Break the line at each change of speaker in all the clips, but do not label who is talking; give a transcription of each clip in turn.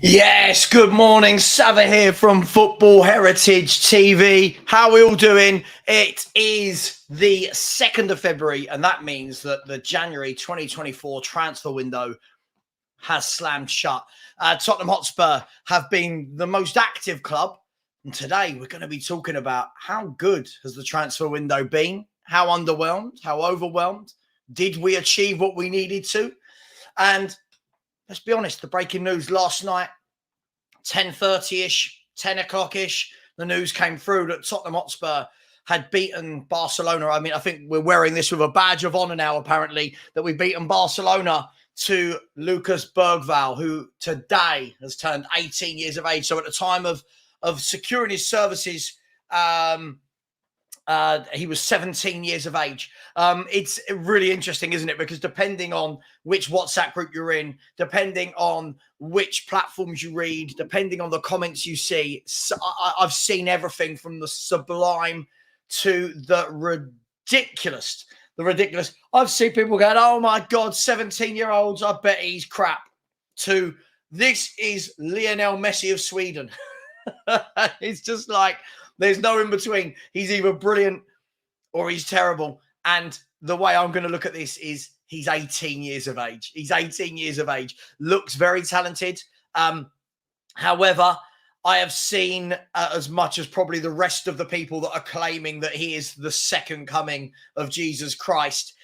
Yes, good morning. Savva here from Football Heritage TV. How are we all doing? It is the 2nd of February, and that means that the January 2024 transfer window has slammed shut. Tottenham Hotspur have been the most active club, and today we're going to be talking about how good has the transfer window been, how underwhelmed, how overwhelmed, did we achieve what we needed to? And let's be honest, the breaking news last night, 10:30-ish, 10 o'clock-ish, the news came through that Tottenham Hotspur had beaten Barcelona. I mean, I think we're wearing this with a badge of honor now, apparently, that we've beaten Barcelona to Lucas Bergvall, who today has turned 18 years of age. So at the time of securing his services, he was 17 years of age. It's really interesting, isn't it? Because depending on which WhatsApp group you're in, depending on which platforms you read, depending on the comments you see, I've seen everything from the sublime to the ridiculous. The ridiculous. I've seen people going, oh my God, 17-year-olds, I bet he's crap, to this is Lionel Messi of Sweden. It's just like, there's no in between. He's either brilliant or he's terrible. And the way I'm going to look at this is he's 18 years of age. He's 18 years of age. Looks very talented. However, I have seen as much as probably the rest of the people that are claiming that he is the second coming of Jesus Christ.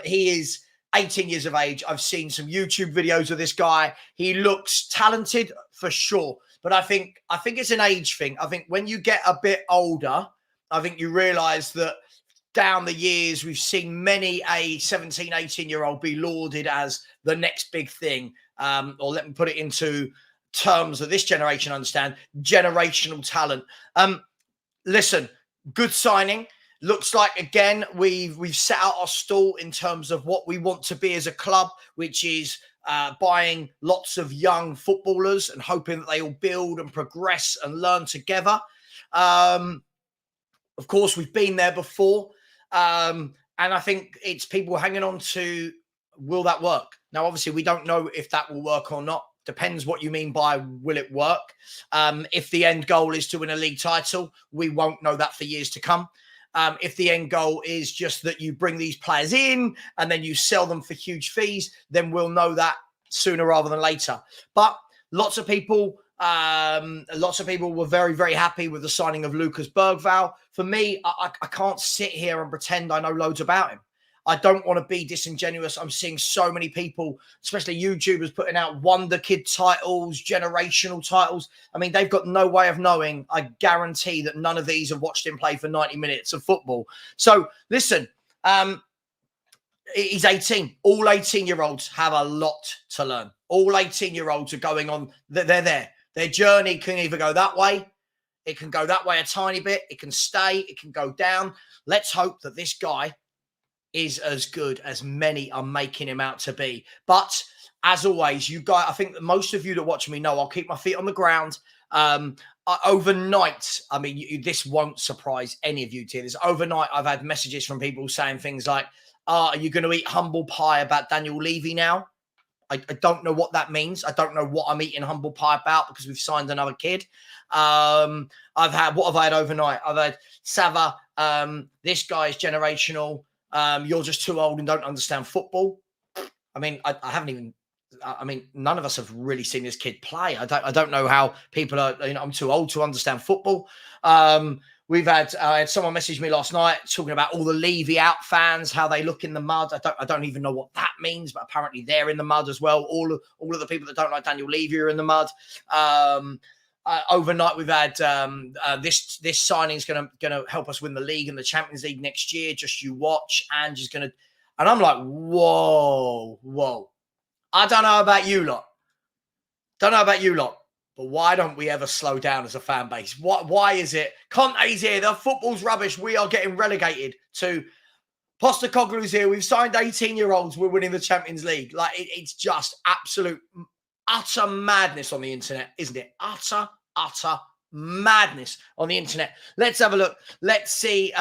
He is 18 years of age. I've seen some YouTube videos of this guy. He looks talented for sure. But I think it's an age thing. I think when you get a bit older, I think you realize that down the years, we've seen many a 17, 18-year-old be lauded as the next big thing. Or let me put it into terms that this generation understand, generational talent. Listen, good signing. Looks like, again, we've set out our stall in terms of what we want to be as a club, which is buying lots of young footballers and hoping that they all build and progress and learn together. Of course, we've been there before. And I think it's people hanging on to, will that work? Now, obviously, we don't know if that will work or not. Depends what you mean by will it work. If the end goal is to win a league title, we won't know that for years to come. If the end goal is just that you bring these players in and then you sell them for huge fees, then we'll know that sooner rather than later. But lots of people were very, very happy with the signing of Lucas Bergvall. For me, I can't sit here and pretend I know loads about him. I don't want to be disingenuous. I'm seeing so many people, especially YouTubers, putting out wonder kid titles, generational titles. I mean, they've got no way of knowing. I guarantee that none of these have watched him play for 90 minutes of football. So listen, he's 18. All 18-year-olds have a lot to learn. All 18-year-olds are going on. They're there. Their journey can either go that way. It can go that way a tiny bit. It can stay. It can go down. Let's hope that this guy is as good as many are making him out to be. But as always, you guys, I think that most of you that watch me know I'll keep my feet on the ground. Overnight, I mean, this won't surprise any of you to this. Overnight, I've had messages from people saying things like, are you going to eat humble pie about Daniel Levy now? I don't know what that means. I don't know what I'm eating humble pie about because we've signed another kid. What have I had overnight? I've had Savva, this guy is generational. You're just too old and don't understand football. I mean, I haven't even, I mean, none of us have really seen this kid play. I don't know how people are, I'm too old to understand football. I had someone message me last night talking about all the Levy out fans, how they look in the mud. I don't even know what that means, but apparently they're in the mud as well. All of the people that don't like Daniel Levy are in the mud. Overnight, we've had this signing is going to help us win the league and the Champions League next year. Just you watch. Ange's going to, and I'm like, whoa. I don't know about you lot. But why don't we ever slow down as a fan base? Why is it Conte's here? The football's rubbish. We are getting relegated to Postecoglou's here. We've signed 18-year-olds. We're winning the Champions League. Like it's just absolute utter madness on the internet, isn't it? Utter madness on the internet. Let's have a look. Let's see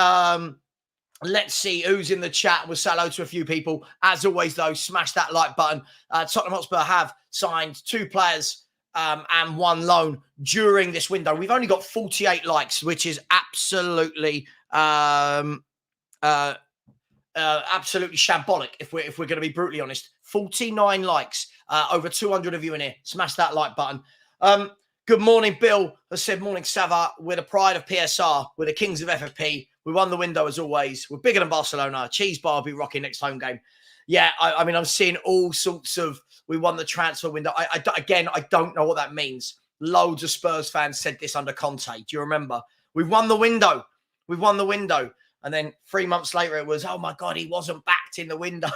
who's in the chat. We'll say hello to a few people. As always, though, smash that like button. Tottenham Hotspur have signed 2 players and one loan during this window. We've only got 48 likes, which is absolutely absolutely shambolic. If we're going to be brutally honest, 49 likes, over 200 of you in here. Smash that like button. Good morning, Bill has said, morning, Savva. We're the pride of PSR. We're the kings of FFP. We won the window as always. We're bigger than Barcelona. Cheese bar will be rocking next home game. Yeah, I mean, I'm seeing all sorts of, we won the transfer window. Again, I don't know what that means. Loads of Spurs fans said this under Conte. Do you remember? We've won the window. We've won the window. And then 3 months later, it was, oh my God, he wasn't backed in the window.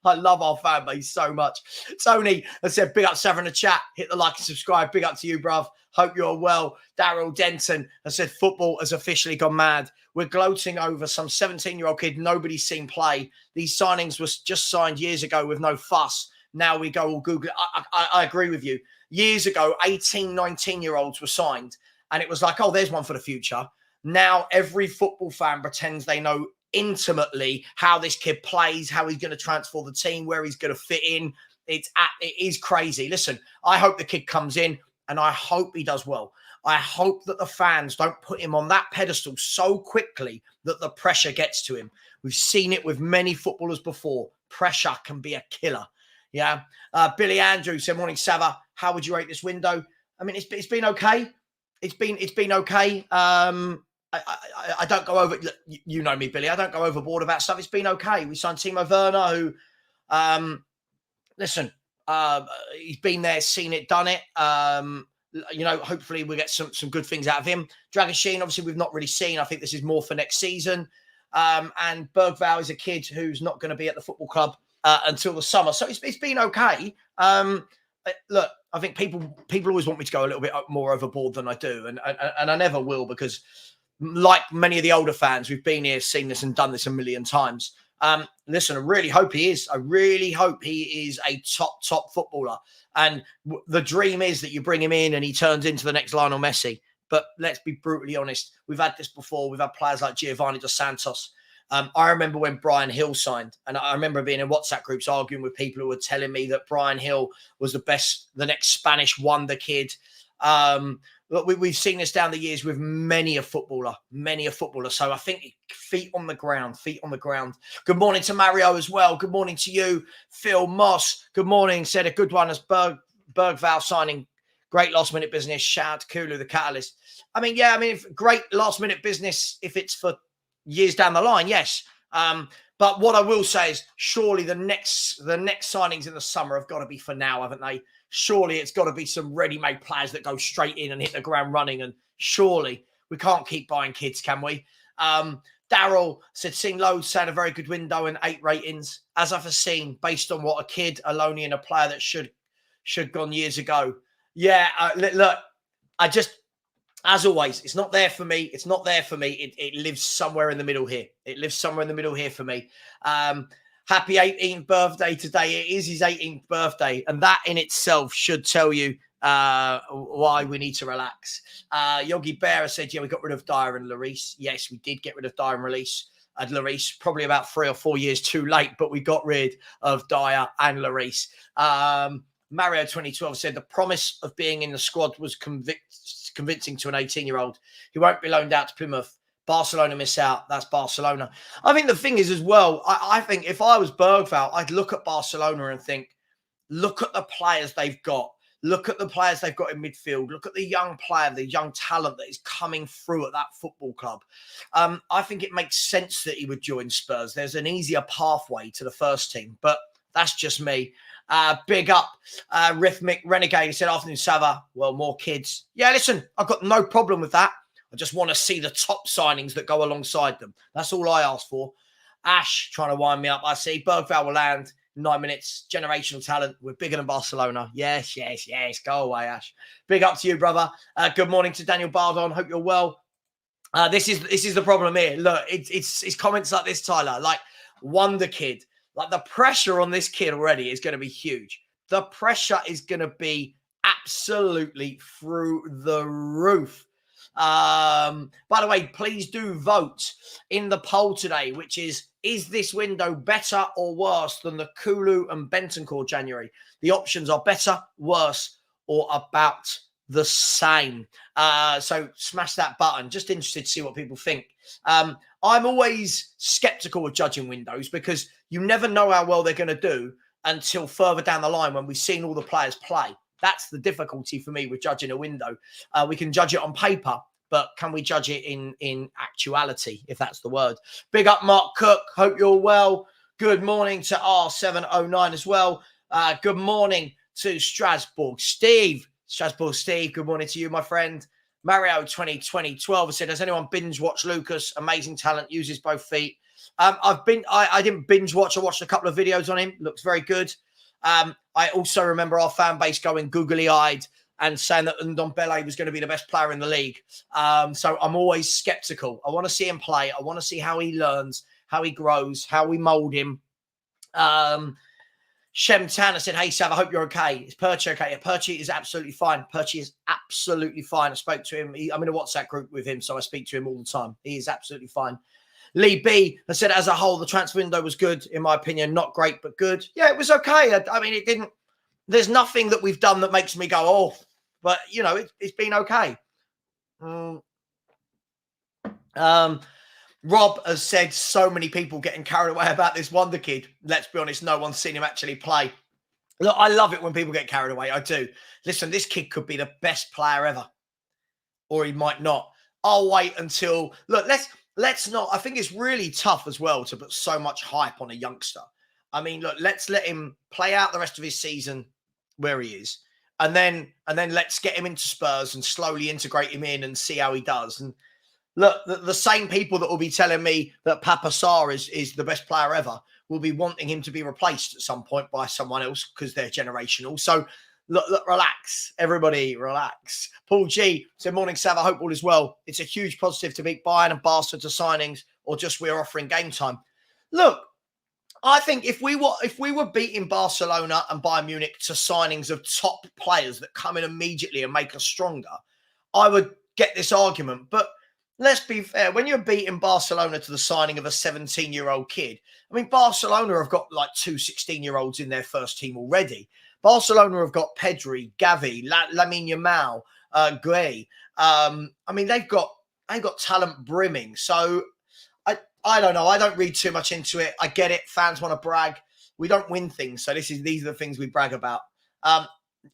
I love our fan base so much. Tony has said, big up Savva in the chat. Hit the like and subscribe. Big up to you, bruv. Hope you're well. Daryl Denton has said, football has officially gone mad. We're gloating over some 17-year-old kid nobody's seen play. These signings were just signed years ago with no fuss. Now we go all Google. I agree with you. Years ago, 18, 19-year-olds were signed. And it was like, oh, there's one for the future. Now every football fan pretends they know intimately how this kid plays, how he's going to transform the team, where he's going to fit in. It is crazy. Listen, I hope the kid comes in and I hope he does well. I hope that the fans don't put him on that pedestal so quickly that the pressure gets to him. We've seen it with many footballers before. Pressure can be a killer. Yeah. Billy Andrews said, morning, Savva. How would you rate this window? I mean, it's been okay. It's been okay. I don't go over, you know me, Billy. I don't go overboard about stuff. It's been okay. We signed Timo Werner, who, listen, he's been there, seen it, done it. You know, hopefully we get some good things out of him. Dragoshin, obviously, we've not really seen. I think this is more for next season. And Bergvall is a kid who's not going to be at the football club until the summer. So it's been okay. Look, I think people always want me to go a little bit more overboard than I do. And I never will, because like many of the older fans, we've been here, seen this and done this a million times. Listen, I really hope he is. I really hope he is a top footballer. And the dream is that you bring him in and he turns into the next Lionel Messi. But let's be brutally honest. We've had this before. We've had players like Giovanni Dos Santos. I remember when Brian Hill signed, and I remember being in WhatsApp groups arguing with people who were telling me that Brian Hill was the next Spanish wonder kid. Look, we've seen this down the years with many a footballer. So I think feet on the ground. Good morning to Mario as well. Good morning to you, Phil Moss. Good morning. Said a good one as Bergvall signing. Great last minute business. Shout out to Kulu, the catalyst. I mean, yeah, great last minute business if it's for years down the line, yes. But what I will say is, surely the next signings in the summer have got to be for now, haven't they? Surely it's got to be some ready-made players that go straight in and hit the ground running. And surely we can't keep buying kids, can we? Daryl said, seen loads, had a very good window and 8 ratings. As I've seen, based on what a kid, Aloni, and a player that should gone years ago. Yeah, look, as always, it's not there for me. It lives somewhere in the middle here. For me. Happy 18th birthday today. It is his 18th birthday. And that in itself should tell you why we need to relax. Yogi Bear said, yeah, we got rid of Dyer and Lloris. Yes, we did get rid of Dyer and Lloris. Probably about 3 or 4 years too late, but we got rid of Dyer and Lloris. Mario 2012 said the promise of being in the squad was convincing to an 18-year-old. He won't be loaned out to Plymouth. Barcelona miss out. That's Barcelona. I think the thing is as well, I think if I was Bergvall, I'd look at Barcelona and think, look at the players they've got. Look at the players they've got in midfield. Look at the young player, the young talent that is coming through at that football club. I think it makes sense that he would join Spurs. There's an easier pathway to the first team, but that's just me. Big up, Rhythmic Renegade. He said, afternoon, Savva. Well, more kids. Yeah, listen, I've got no problem with that. I just want to see the top signings that go alongside them. That's all I ask for. Ash trying to wind me up. I see Bergvall will land 9 minutes. Generational talent. We're bigger than Barcelona. Yes. Go away, Ash. Big up to you, brother. Good morning to Daniel Bardon. Hope you're well. This is the problem here. Look, it's comments like this, Tyler. Like, wonder kid. Like, the pressure on this kid already is going to be huge. The pressure is going to be absolutely through the roof. By the way, please do vote in the poll today, which is this window better or worse than the Kulu and Bentancur January? The options are better, worse, or about the same? So smash that button. Just interested to see what people think. I'm always skeptical of judging windows because you never know how well they're going to do until further down the line when we've seen all the players play. That's the difficulty for me with judging a window. We can judge it on paper, but can we judge it in actuality, if that's the word? Big up Mark Cook. Hope you're well. Good morning to R709 as well. Good morning to Strasbourg Steve. Strasbourg Steve, good morning to you, my friend. Mario 2012 said, has anyone binge watched Lucas? Amazing talent, uses both feet. I didn't binge watch. I watched a couple of videos on him. Looks very good. I also remember our fan base going googly-eyed and saying that Ndombele was going to be the best player in the league. So I'm always skeptical. I want to see him play. I want to see how he learns, how he grows, how we mould him. Shem Tanner said, hey, Sav, I hope you're okay. Is Perchi okay? Yeah, Perchi is absolutely fine. Perchi is absolutely fine. I spoke to him. I'm in a WhatsApp group with him, so I speak to him all the time. He is absolutely fine. Lee B has said, as a whole, the transfer window was good, in my opinion. Not great, but good. Yeah, it was okay. I mean, it didn't... There's nothing that we've done that makes me go, oh, but, you know, it's been okay. Rob has said so many people getting carried away about this wonder kid. Let's be honest, no one's seen him actually play. Look, I love it when people get carried away. I do. Listen, this kid could be the best player ever. Or he might not. I'll wait until... Look, let's not... I think it's really tough as well to put so much hype on a youngster. I mean, look, let's let him play out the rest of his season where he is. And then let's get him into Spurs and slowly integrate him in and see how he does. And look, the same people that will be telling me that Papa Sarr is the best player ever will be wanting him to be replaced at some point by someone else because they're generational. So, look, relax. Everybody, relax. Paul G said, morning, Sav. I hope all is well. It's a huge positive to beat Bayern and Barca to signings or just we're offering game time. Look, I think if we were beating Barcelona and Bayern Munich to signings of top players that come in immediately and make us stronger, I would get this argument. But let's be fair, when you're beating Barcelona to the signing of a 17-year-old kid, I mean, Barcelona have got like 2 16-year-olds in their first team already. Barcelona have got Pedri, Gavi, Lamine Yamal, Gray. I mean, they've got talent brimming. So I don't know. I don't read too much into it. I get it. Fans want to brag. We don't win things. So these are the things we brag about.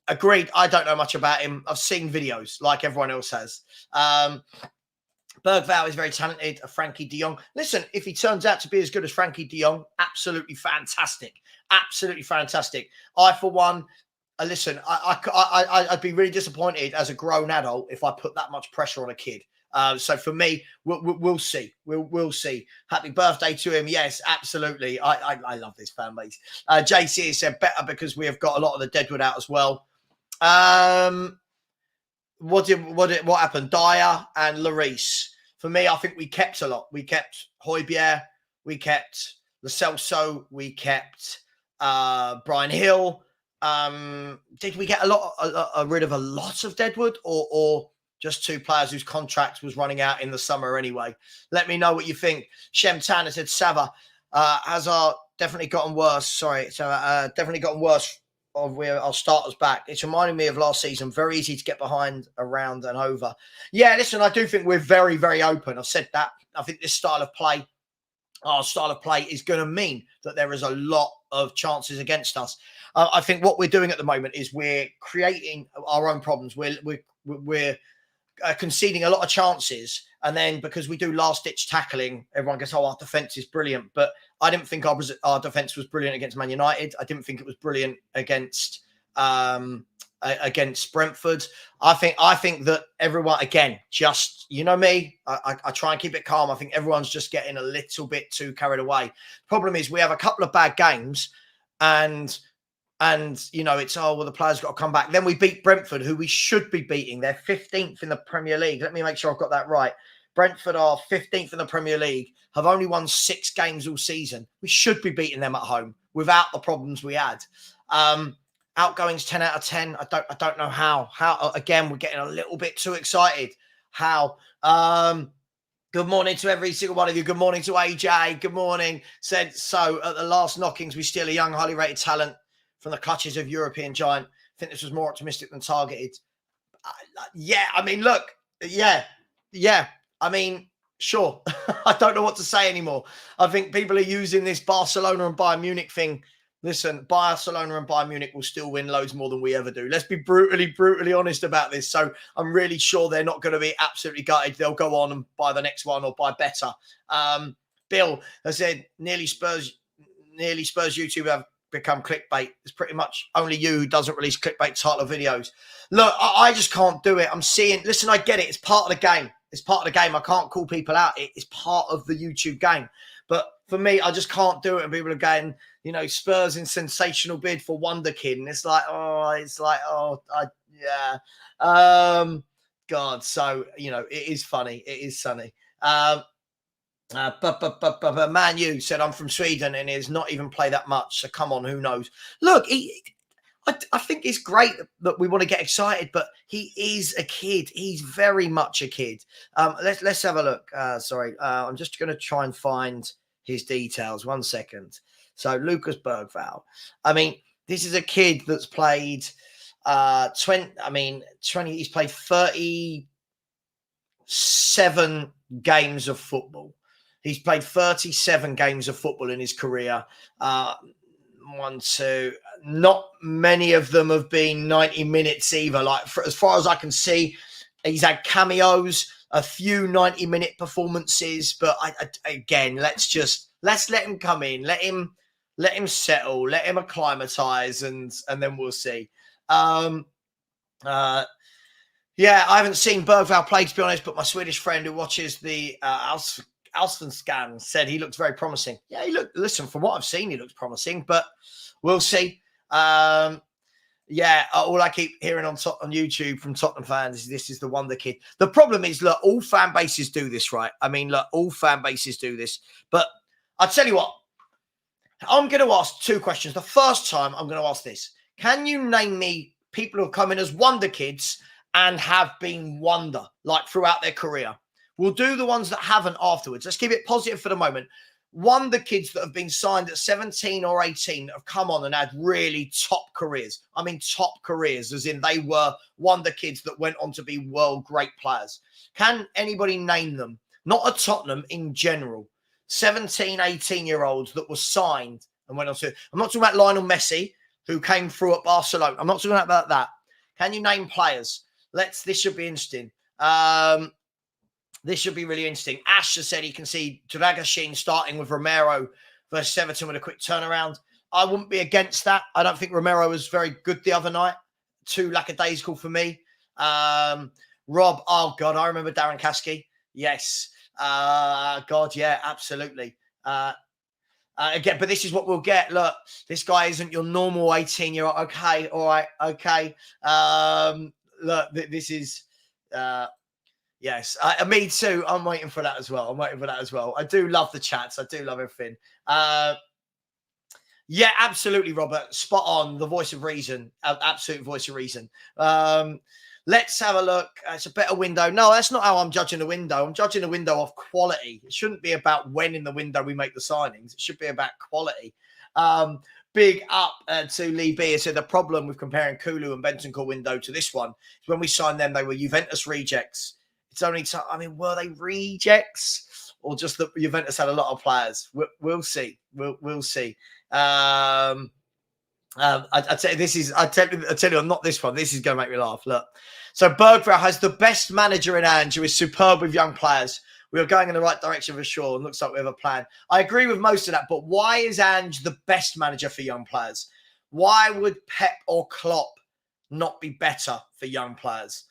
Agreed. I don't know much about him. I've seen videos like everyone else has. Bergvall is very talented. Frankie de Jong. Listen, if he turns out to be as good as Frankie de Jong, absolutely fantastic. Absolutely fantastic. I, for one, listen, I'd be really disappointed as a grown adult if I put that much pressure on a kid. So for me, we'll see. We'll see. Happy birthday to him. Yes, absolutely. I love this fan base. JC said better because we have got a lot of the deadwood out as well. What happened? Dyer and Lloris. For me, I think we kept a lot. We kept Højbjerg. We kept Lo Celso. We kept Brian Hill. Did we get rid of a lot of deadwood or just 2 players whose contract was running out in the summer anyway? Let me know what you think. Shem Tanner said, Savva, Hazard definitely gotten worse. Sorry. So definitely gotten worse of where our starters back. It's reminding me of last season. Very easy to get behind, around and over. Yeah, listen, I do think we're very, very open. I've said that. I think this style of play, our style of play is going to mean that there is a lot of chances against us. I think what we're doing at the moment is we're creating our own problems. We're conceding a lot of chances, and then because we do last-ditch tackling, everyone goes, "Oh, our defence is brilliant." But I didn't think our defence was brilliant against Man United. I didn't think it was brilliant against Brentford. I think that everyone, again, just, you know me, I try and keep it calm. I think everyone's just getting a little bit too carried away. Problem is, we have a couple of bad games, and you know, it's, oh, well, the players got to come back. Then we beat Brentford, who we should be beating. They're 15th in the Premier League. Let me make sure I've got that right. Brentford are 15th in the Premier League, have only won 6 games all season. We should be beating them at home without the problems we had. Outgoings 10 out of 10. I don't know how. Again, we're getting a little bit too excited. How? Good morning to every single one of you. Good morning to AJ. Good morning. Said, so at the last knockings, we steal a young, highly rated talent from the clutches of European giant. think this was more optimistic than targeted. Yeah, I mean, look, yeah. I mean, sure. I don't know what to say anymore. I think people are using this Barcelona and Bayern Munich thing. Listen, Barcelona and Bayern Munich will still win loads more than we ever do. Let's be brutally honest about this. So I'm really sure they're not going to be absolutely gutted. They'll go on and buy the next one or buy better. Bill has said nearly Spurs YouTube have become clickbait. It's pretty much only you who doesn't release clickbait title videos. Look, I just can't do it. I'm seeing, listen, I get it. It's part of the game. It's part of the game. I can't call people out. It's part of the YouTube game. But for me, I just can't do it. And people are going, you know, Spurs in sensational bid for Wonder Kid. And it's like, yeah. God. So, you know, it is funny. It is sunny. But Man U said, I'm from Sweden and he has not even played that much. So come on, who knows? Look, I think it's great that we want to get excited, but he is a kid. He's very much a kid. Let's have a look. I'm just going to try and find his details. 1 second. So Lucas Bergvall. I mean, this is a kid that's played 20. He's played 37 games of football. He's played 37 games of football in his career. Not many of them have been 90 minutes either. Like, as far as I can see, he's had cameos, a few 90-minute performances. But again, let's let him come in, let him settle, let him acclimatise, and then we'll see. Yeah, I haven't seen Bergvall play, to be honest, but my Swedish friend who watches the Allsvenskan said he looks very promising. Yeah, listen, from what I've seen, he looks promising, but we'll see. All I keep hearing on YouTube from Tottenham fans is this is the wonder kid. The problem is, look, all fan bases do this, right? I mean, look, all fan bases do this. But I'll tell you what, I'm going to ask 2 questions. The first time I'm going to ask this. Can you name me people who have come in as wonder kids and have been wonder, like throughout their career? We'll do the ones that haven't afterwards. Let's keep it positive for the moment. Wonder kids that have been signed at 17 or 18 that have come on and had really top careers. I mean, top careers, as in they were wonder kids that went on to be world great players. Can anybody name them? Not at Tottenham, in general. 17, 18-year-olds that were signed and went on to... I'm not talking about Lionel Messi, who came through at Barcelona. I'm not talking about that. Can you name players? This should be interesting. This should be really interesting. Ash has said he can see Dragashin starting with Romero versus Everton with a quick turnaround. I wouldn't be against that. I don't think Romero was very good the other night. Too lackadaisical for me. Rob, oh God, I remember Darren Caskey. Yes. God, yeah, absolutely. Again, but this is what we'll get. Look, this guy isn't your normal 18-year-old. Okay, all right, okay. Look, this is... Yes, me too. I'm waiting for that as well. I do love the chats. I do love everything. Yeah, absolutely, Robert. Spot on. The voice of reason. Absolute voice of reason. Let's have a look. It's a better window. No, that's not how I'm judging the window. I'm judging the window off quality. It shouldn't be about when in the window we make the signings. It should be about quality. Big up to Lee B. So the problem with comparing Kulu and Bentancur window to this one is when we signed them, they were Juventus rejects. It's only, were they rejects or just that Juventus had a lot of players? We'll see. We'll see. I tell you, not this one. This is going to make me laugh. Look. So Bergvall has the best manager in Ange, who is superb with young players. We are going in the right direction for sure. And looks like we have a plan. I agree with most of that, but why is Ange the best manager for young players? Why would Pep or Klopp not be better for young players?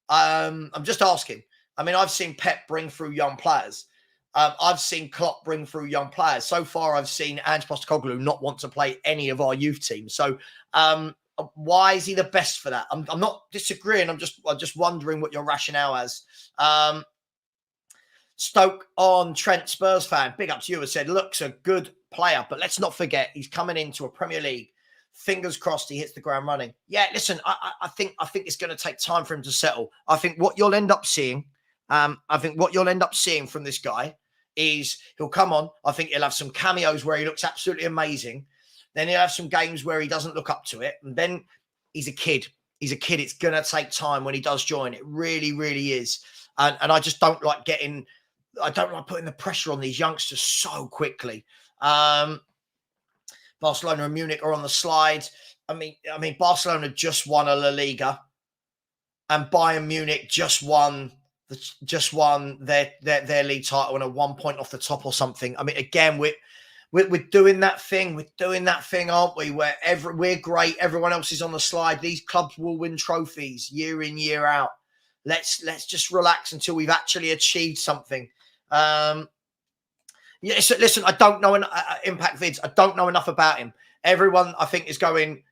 I'm just asking. I mean, I've seen Pep bring through young players. I've seen Klopp bring through young players. So far, I've seen Angepostecoglou not want to play any of our youth teams. So why is he the best for that? I'm not disagreeing. I'm just wondering what your rationale is. Stoke on Trent, Spurs fan. Big up to you. Has said, looks a good player, but let's not forget he's coming into a Premier League. Fingers crossed he hits the ground running. Yeah, listen, I think it's going to take time for him to settle. I think what you'll end up seeing, from this guy is he'll come on. I think he'll have some cameos where he looks absolutely amazing. Then he'll have some games where he doesn't look up to it. And then he's a kid. He's a kid. It's going to take time when he does join. It really, really is. And I just don't like putting the pressure on these youngsters so quickly. Barcelona and Munich are on the slide. I mean, Barcelona just won a La Liga, and Bayern Munich just won their league title and are 1 point off the top or something. I mean, again, we're doing that thing. We're doing that thing, aren't we? Where we're great. Everyone else is on the slide. These clubs will win trophies year in, year out. Let's just relax until we've actually achieved something. Yeah, so listen, I don't know Impact Vids. I don't know enough about him. Everyone, I think, is going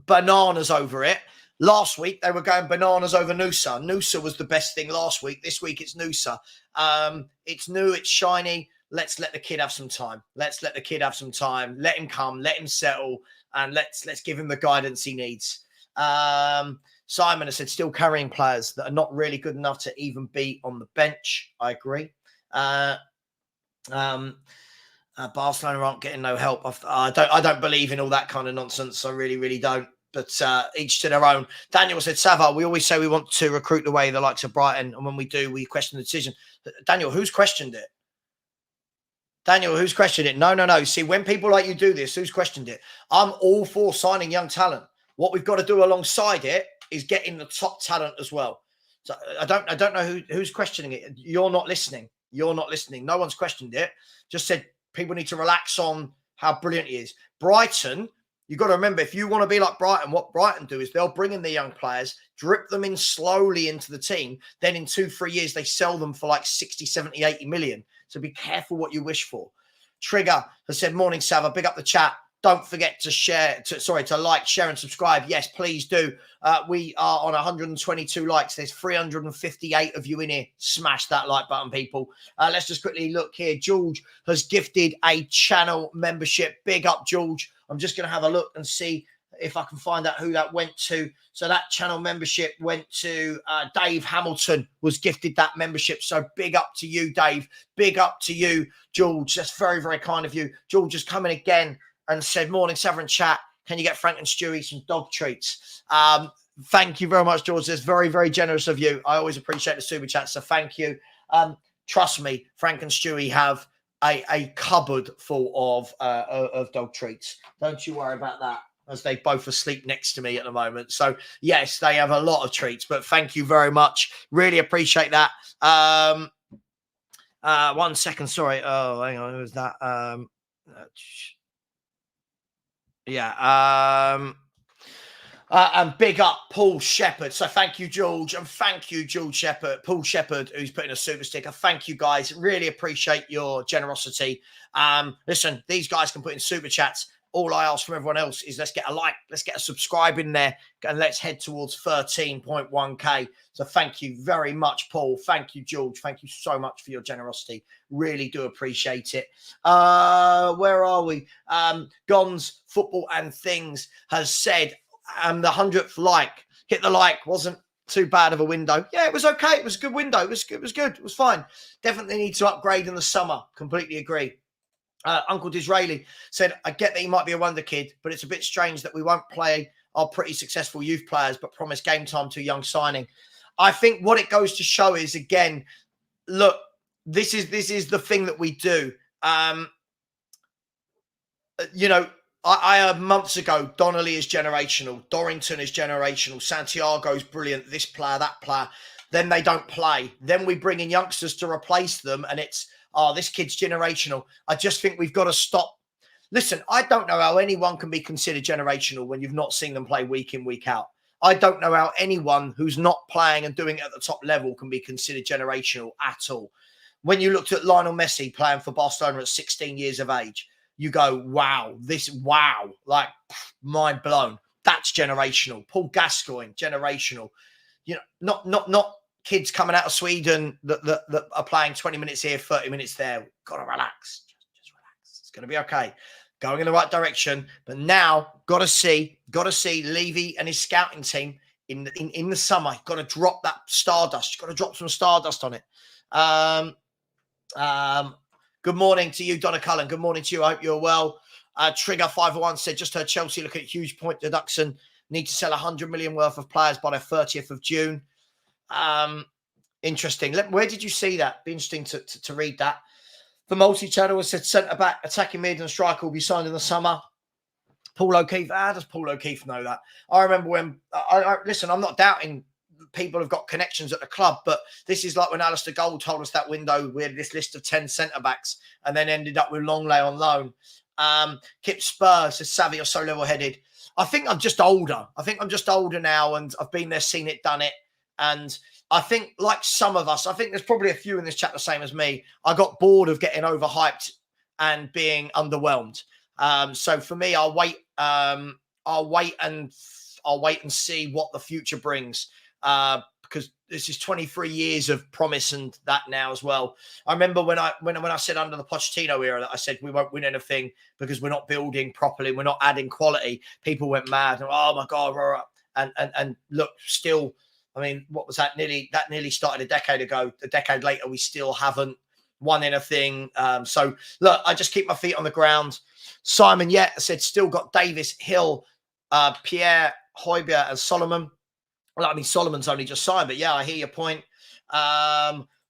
bananas over it. Last week, they were going bananas over Nusa. Nusa was the best thing last week. This week, it's Nusa. It's new. It's shiny. Let's let the kid have some time. Let's let the kid have some time. Let him come. Let him settle. And let's give him the guidance he needs. Simon has said, still carrying players that are not really good enough to even be on the bench. I agree. Barcelona aren't getting no help. I don't believe in all that kind of nonsense. I really, really don't. But each to their own. Daniel said, Savva, we always say we want to recruit the way the likes of Brighton, and when we do, we question the decision. Daniel, who's questioned it? Daniel, who's questioned it? No. See, when people like you do this, who's questioned it? I'm all for signing young talent. What we've got to do alongside it is getting the top talent as well. So I don't know who's questioning it. You're not listening. You're not listening. No one's questioned it. Just said people need to relax on how brilliant he is. Brighton, you've got to remember, if you want to be like Brighton, what Brighton do is they'll bring in the young players, drip them in slowly into the team. Then in 2-3 years, they sell them for like 60, 70, 80 million. So be careful what you wish for. Trigger has said, morning, Savva, big up the chat. Don't forget to like, share, and subscribe. Yes, please do. We are on 122 likes. There's 358 of you in here. Smash that like button, people. Let's just quickly look here. George has gifted a channel membership. Big up, George. I'm just going to have a look and see if I can find out who that went to. So that channel membership went to Dave Hamilton, was gifted that membership. So big up to you, Dave. Big up to you, George. That's very, very kind of you. George has come in again and said, morning, Savva chat. Can you get Frank and Stewie some dog treats? Thank you very much, George. That's very, very generous of you. I always appreciate the super chat, so thank you. Trust me, Frank and Stewie have a cupboard full of dog treats. Don't you worry about that, as they both asleep next to me at the moment. So, yes, they have a lot of treats, but thank you very much. Really appreciate that. 1 second, sorry. Oh, hang on, who was that? And big up Paul Shepherd. So thank you, George. And thank you, Paul Shepherd, who's putting a super sticker. Thank you, guys. Really appreciate your generosity. Listen, these guys can put in super chats. All I ask from everyone else is let's get a like, let's get a subscribe in there, and let's head towards 13.1k. So thank you very much, Paul. Thank you, George. Thank you so much for your generosity. Really do appreciate it. Where are we? Gons Football and Things has said, the 100th like. Hit the like. Wasn't too bad of a window. Yeah, it was okay. It was a good window. It was good. It was fine. Definitely need to upgrade in the summer. Completely agree. Uncle Disraeli said, I get that he might be a wonder kid, but it's a bit strange that we won't play our pretty successful youth players, but promise game time to a young signing. I think what it goes to show is, again, look, this is the thing that we do. I heard months ago, Donnelly is generational. Dorrington is generational. Santiago's brilliant. This player, that player. Then they don't play. Then we bring in youngsters to replace them, and it's, this kid's generational. I just think we've got to stop. Listen, I don't know how anyone can be considered generational when you've not seen them play week in, week out. I don't know how anyone who's not playing and doing it at the top level can be considered generational at all. When you looked at Lionel Messi playing for Barcelona at 16 years of age, you go, wow, like mind blown. That's generational. Paul Gascoigne, generational. You know, not kids coming out of Sweden that are playing 20 minutes here, 30 minutes there. Got to relax. Just relax. It's going to be okay. Going in the right direction. But now, got to see Levy and his scouting team in the summer. Got to drop that stardust. Got to drop some stardust on it. Good morning to you, Donna Cullen. Good morning to you. I hope you're well. Trigger 501 said, just heard Chelsea look at huge point deduction Need to sell 100 million worth of players by the 30th of June. Interesting. Where did you see that? Be interesting to read that. The multi-channel has said centre-back, attacking mid and striker will be signed in the summer. Paul O'Keefe. How does Paul O'Keefe know that? I remember when... listen, I'm not doubting people have got connections at the club, but this is like when Alistair Gold told us that window, we had this list of 10 centre-backs and then ended up with Longley on loan. Kip Spurs says, Savva, you're so level-headed. I think I'm just older. I think I'm just older now, and I've been there, seen it, done it. And I think, like some of us, I think there's probably a few in this chat the same as me. I got bored of getting overhyped and being underwhelmed. So for me, I'll wait and see what the future brings. Because this is 23 years of promise and that now as well. I remember when I said under the Pochettino era that I said we won't win anything because we're not building properly, we're not adding quality. People went mad. And, oh my God! And look, still. I mean, what was that? That nearly started a decade ago. A decade later, we still haven't won anything. So, look, I just keep my feet on the ground. Simon, I said, still got Davis, Hill, Pierre, Højbjerg, and Solomon. Well, I mean, Solomon's only just signed, but I hear your point.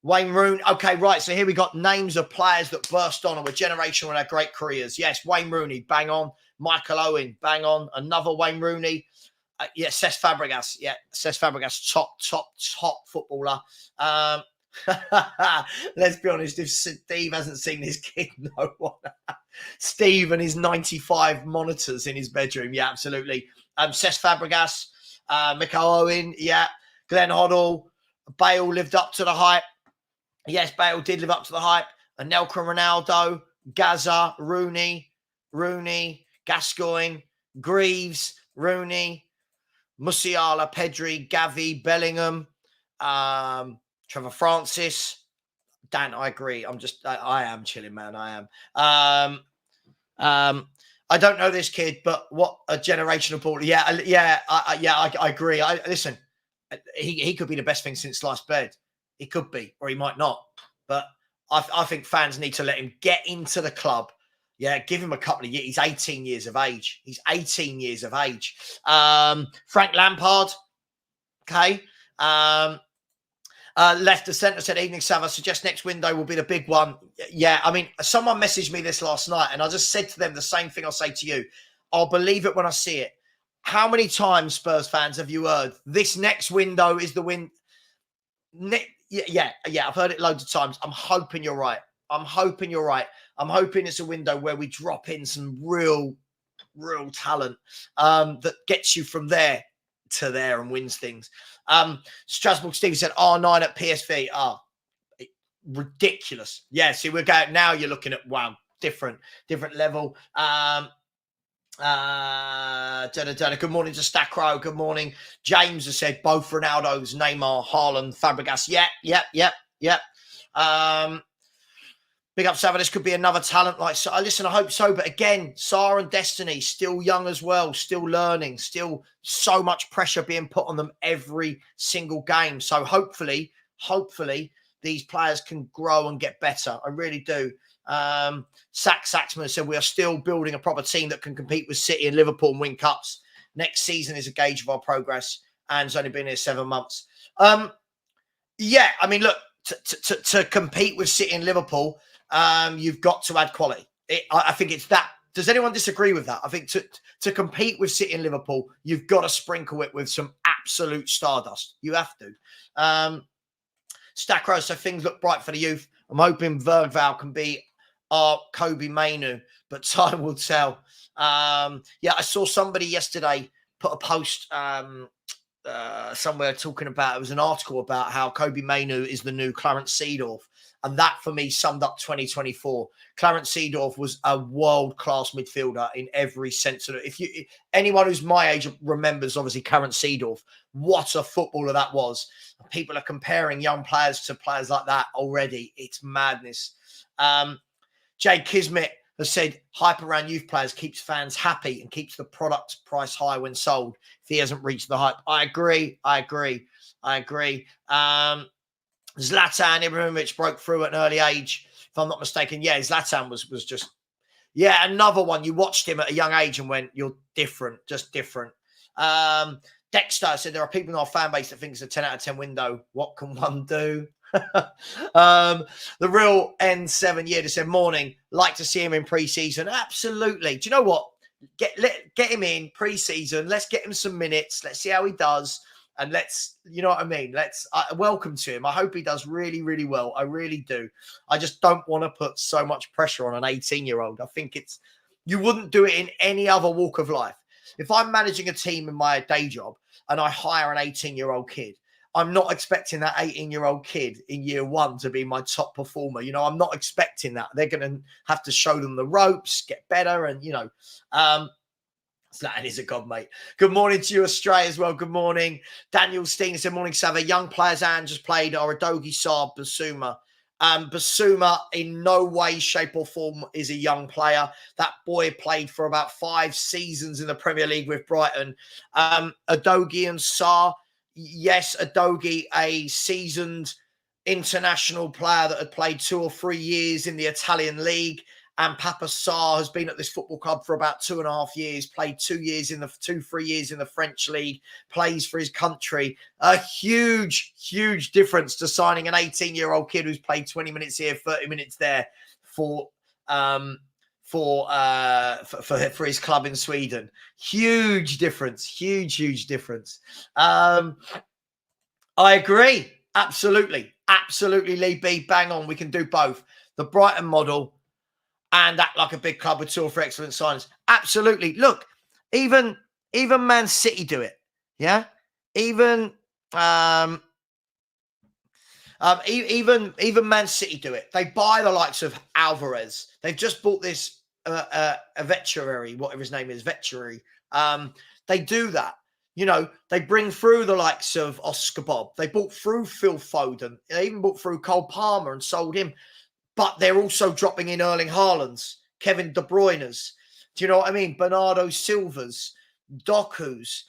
Wayne Rooney. Okay, right. So here we got names of players that burst on and were generational and had great careers. Yes, Wayne Rooney, bang on. Michael Owen, bang on. Another Wayne Rooney. Cesc Fabregas. Yeah, Cesc Fabregas, top footballer. Let's be honest, if Steve hasn't seen his kid, no one. Steve and his 95 monitors in his bedroom. Yeah, absolutely. Cesc Fabregas, Michael Owen, Glenn Hoddle, Bale lived up to the hype. Yes, Bale did live up to the hype. Anelka Ronaldo, Gaza, Rooney, Gascoigne, Greaves, Rooney, Musiala, Pedri, Gavi, Bellingham, Trevor Francis. Dan, I agree. I am chilling, man. I am. I don't know this kid, but what a generational ball. I agree. Listen, he could be the best thing since sliced bread. He could be, or he might not. But I think fans need to let him get into the club. Yeah, give him a couple of years. He's 18 years of age. Frank Lampard. Okay. Left of centre said, evening, Savva. Suggest next window will be the big one. Yeah, I mean, someone messaged me this last night and I just said to them the same thing I'll say to you. I'll believe it when I see it. How many times, Spurs fans, have you heard this next window is the win? Yeah, I've heard it loads of times. I'm hoping you're right. I'm hoping it's a window where we drop in some real talent that gets you from there to there and wins things. Strasbourg Steve said R9 at PSV. Ridiculous. Yeah, see, we're going now. You're looking at different level. Good morning to Stackrow. Good morning. James has said both Ronaldo's, Neymar, Haaland, Fabregas. Yep. Big up, Savva. This could be another talent like so. Listen, I hope so. But again, Sarr and Destiny, still young as well, still learning, still so much pressure being put on them every single game. So hopefully, these players can grow and get better. I really do. Saxman said, we are still building a proper team that can compete with City and Liverpool and win cups. Next season is a gauge of our progress. Anne's only been here 7 months. I mean, look, to compete with City and Liverpool, you've got to add quality. I think it's that. Does anyone disagree with that? I think to compete with City and Liverpool, you've got to sprinkle it with some absolute stardust. You have to. Stackrow, so things look bright for the youth. I'm hoping Bergvall can be our Kobe Mainu, but time will tell. I saw somebody yesterday put a post somewhere talking about, it was an article about how Kobe Mainu is the new Clarence Seedorf. And that, for me, summed up 2024. Clarence Seedorf was a world-class midfielder in every sense of it. Anyone who's my age remembers, obviously, Clarence Seedorf. What a footballer that was. People are comparing young players to players like that already. It's madness. Jay Kismet has said, hype around youth players keeps fans happy and keeps the product price high when sold if he hasn't reached the hype. I agree. Zlatan Ibrahimovic broke through at an early age, if I'm not mistaken. Yeah, Zlatan was just... Yeah, another one. You watched him at a young age and went, you're different, just different. Dexter said there are people in our fan base that think it's a 10 out of 10 window. What can one do? The real N7 year said, morning. Like to see him in pre-season. Absolutely. Do you know what? Get him in pre-season. Let's get him some minutes. Let's see how he does. And let's, you know what I mean? Let's welcome to him. I hope he does really, really well. I really do. I just don't want to put so much pressure on an 18-year-old. I think you wouldn't do it in any other walk of life. If I'm managing a team in my day job and I hire an 18-year-old kid, I'm not expecting that 18-year-old kid in year one to be my top performer. You know, I'm not expecting that. They're going to have to show them the ropes, get better. And, you know, Zlatan is a god, mate. Good morning to you, Australia, as well. Good morning. Daniel Steen said, morning, Savva. Young players Anne just played are Adogi, Saab, Basuma. Basuma in no way, shape or form is a young player. That boy played for about 5 seasons in the Premier League with Brighton. Adogi and Sarr, yes, Adogi, a seasoned international player that had played 2 or 3 years in the Italian league. And Papa Sarr has been at this football club for about 2.5 years, played 2 years in the 2-3 years in the French league, plays for his country. A huge, huge difference to signing an 18-year-old kid who's played 20 minutes here, 30 minutes there for his club in Sweden. Huge difference, huge difference. I agree. Absolutely, Lee B, bang on. We can do both. The Brighton model and act like a big club with 2 or 3 excellent signings. Absolutely. Look, even Man City do it. Yeah. Even Man City do it. They buy the likes of Alvarez. They've just bought this Vetcherary, whatever his name is, Vetcherary. They do that. You know, they bring through the likes of Oscar Bob. They bought through Phil Foden. They even bought through Cole Palmer and sold him. But they're also dropping in Erling Haaland's, Kevin De Bruyne's. Do you know what I mean? Bernardo Silva's, Doku's,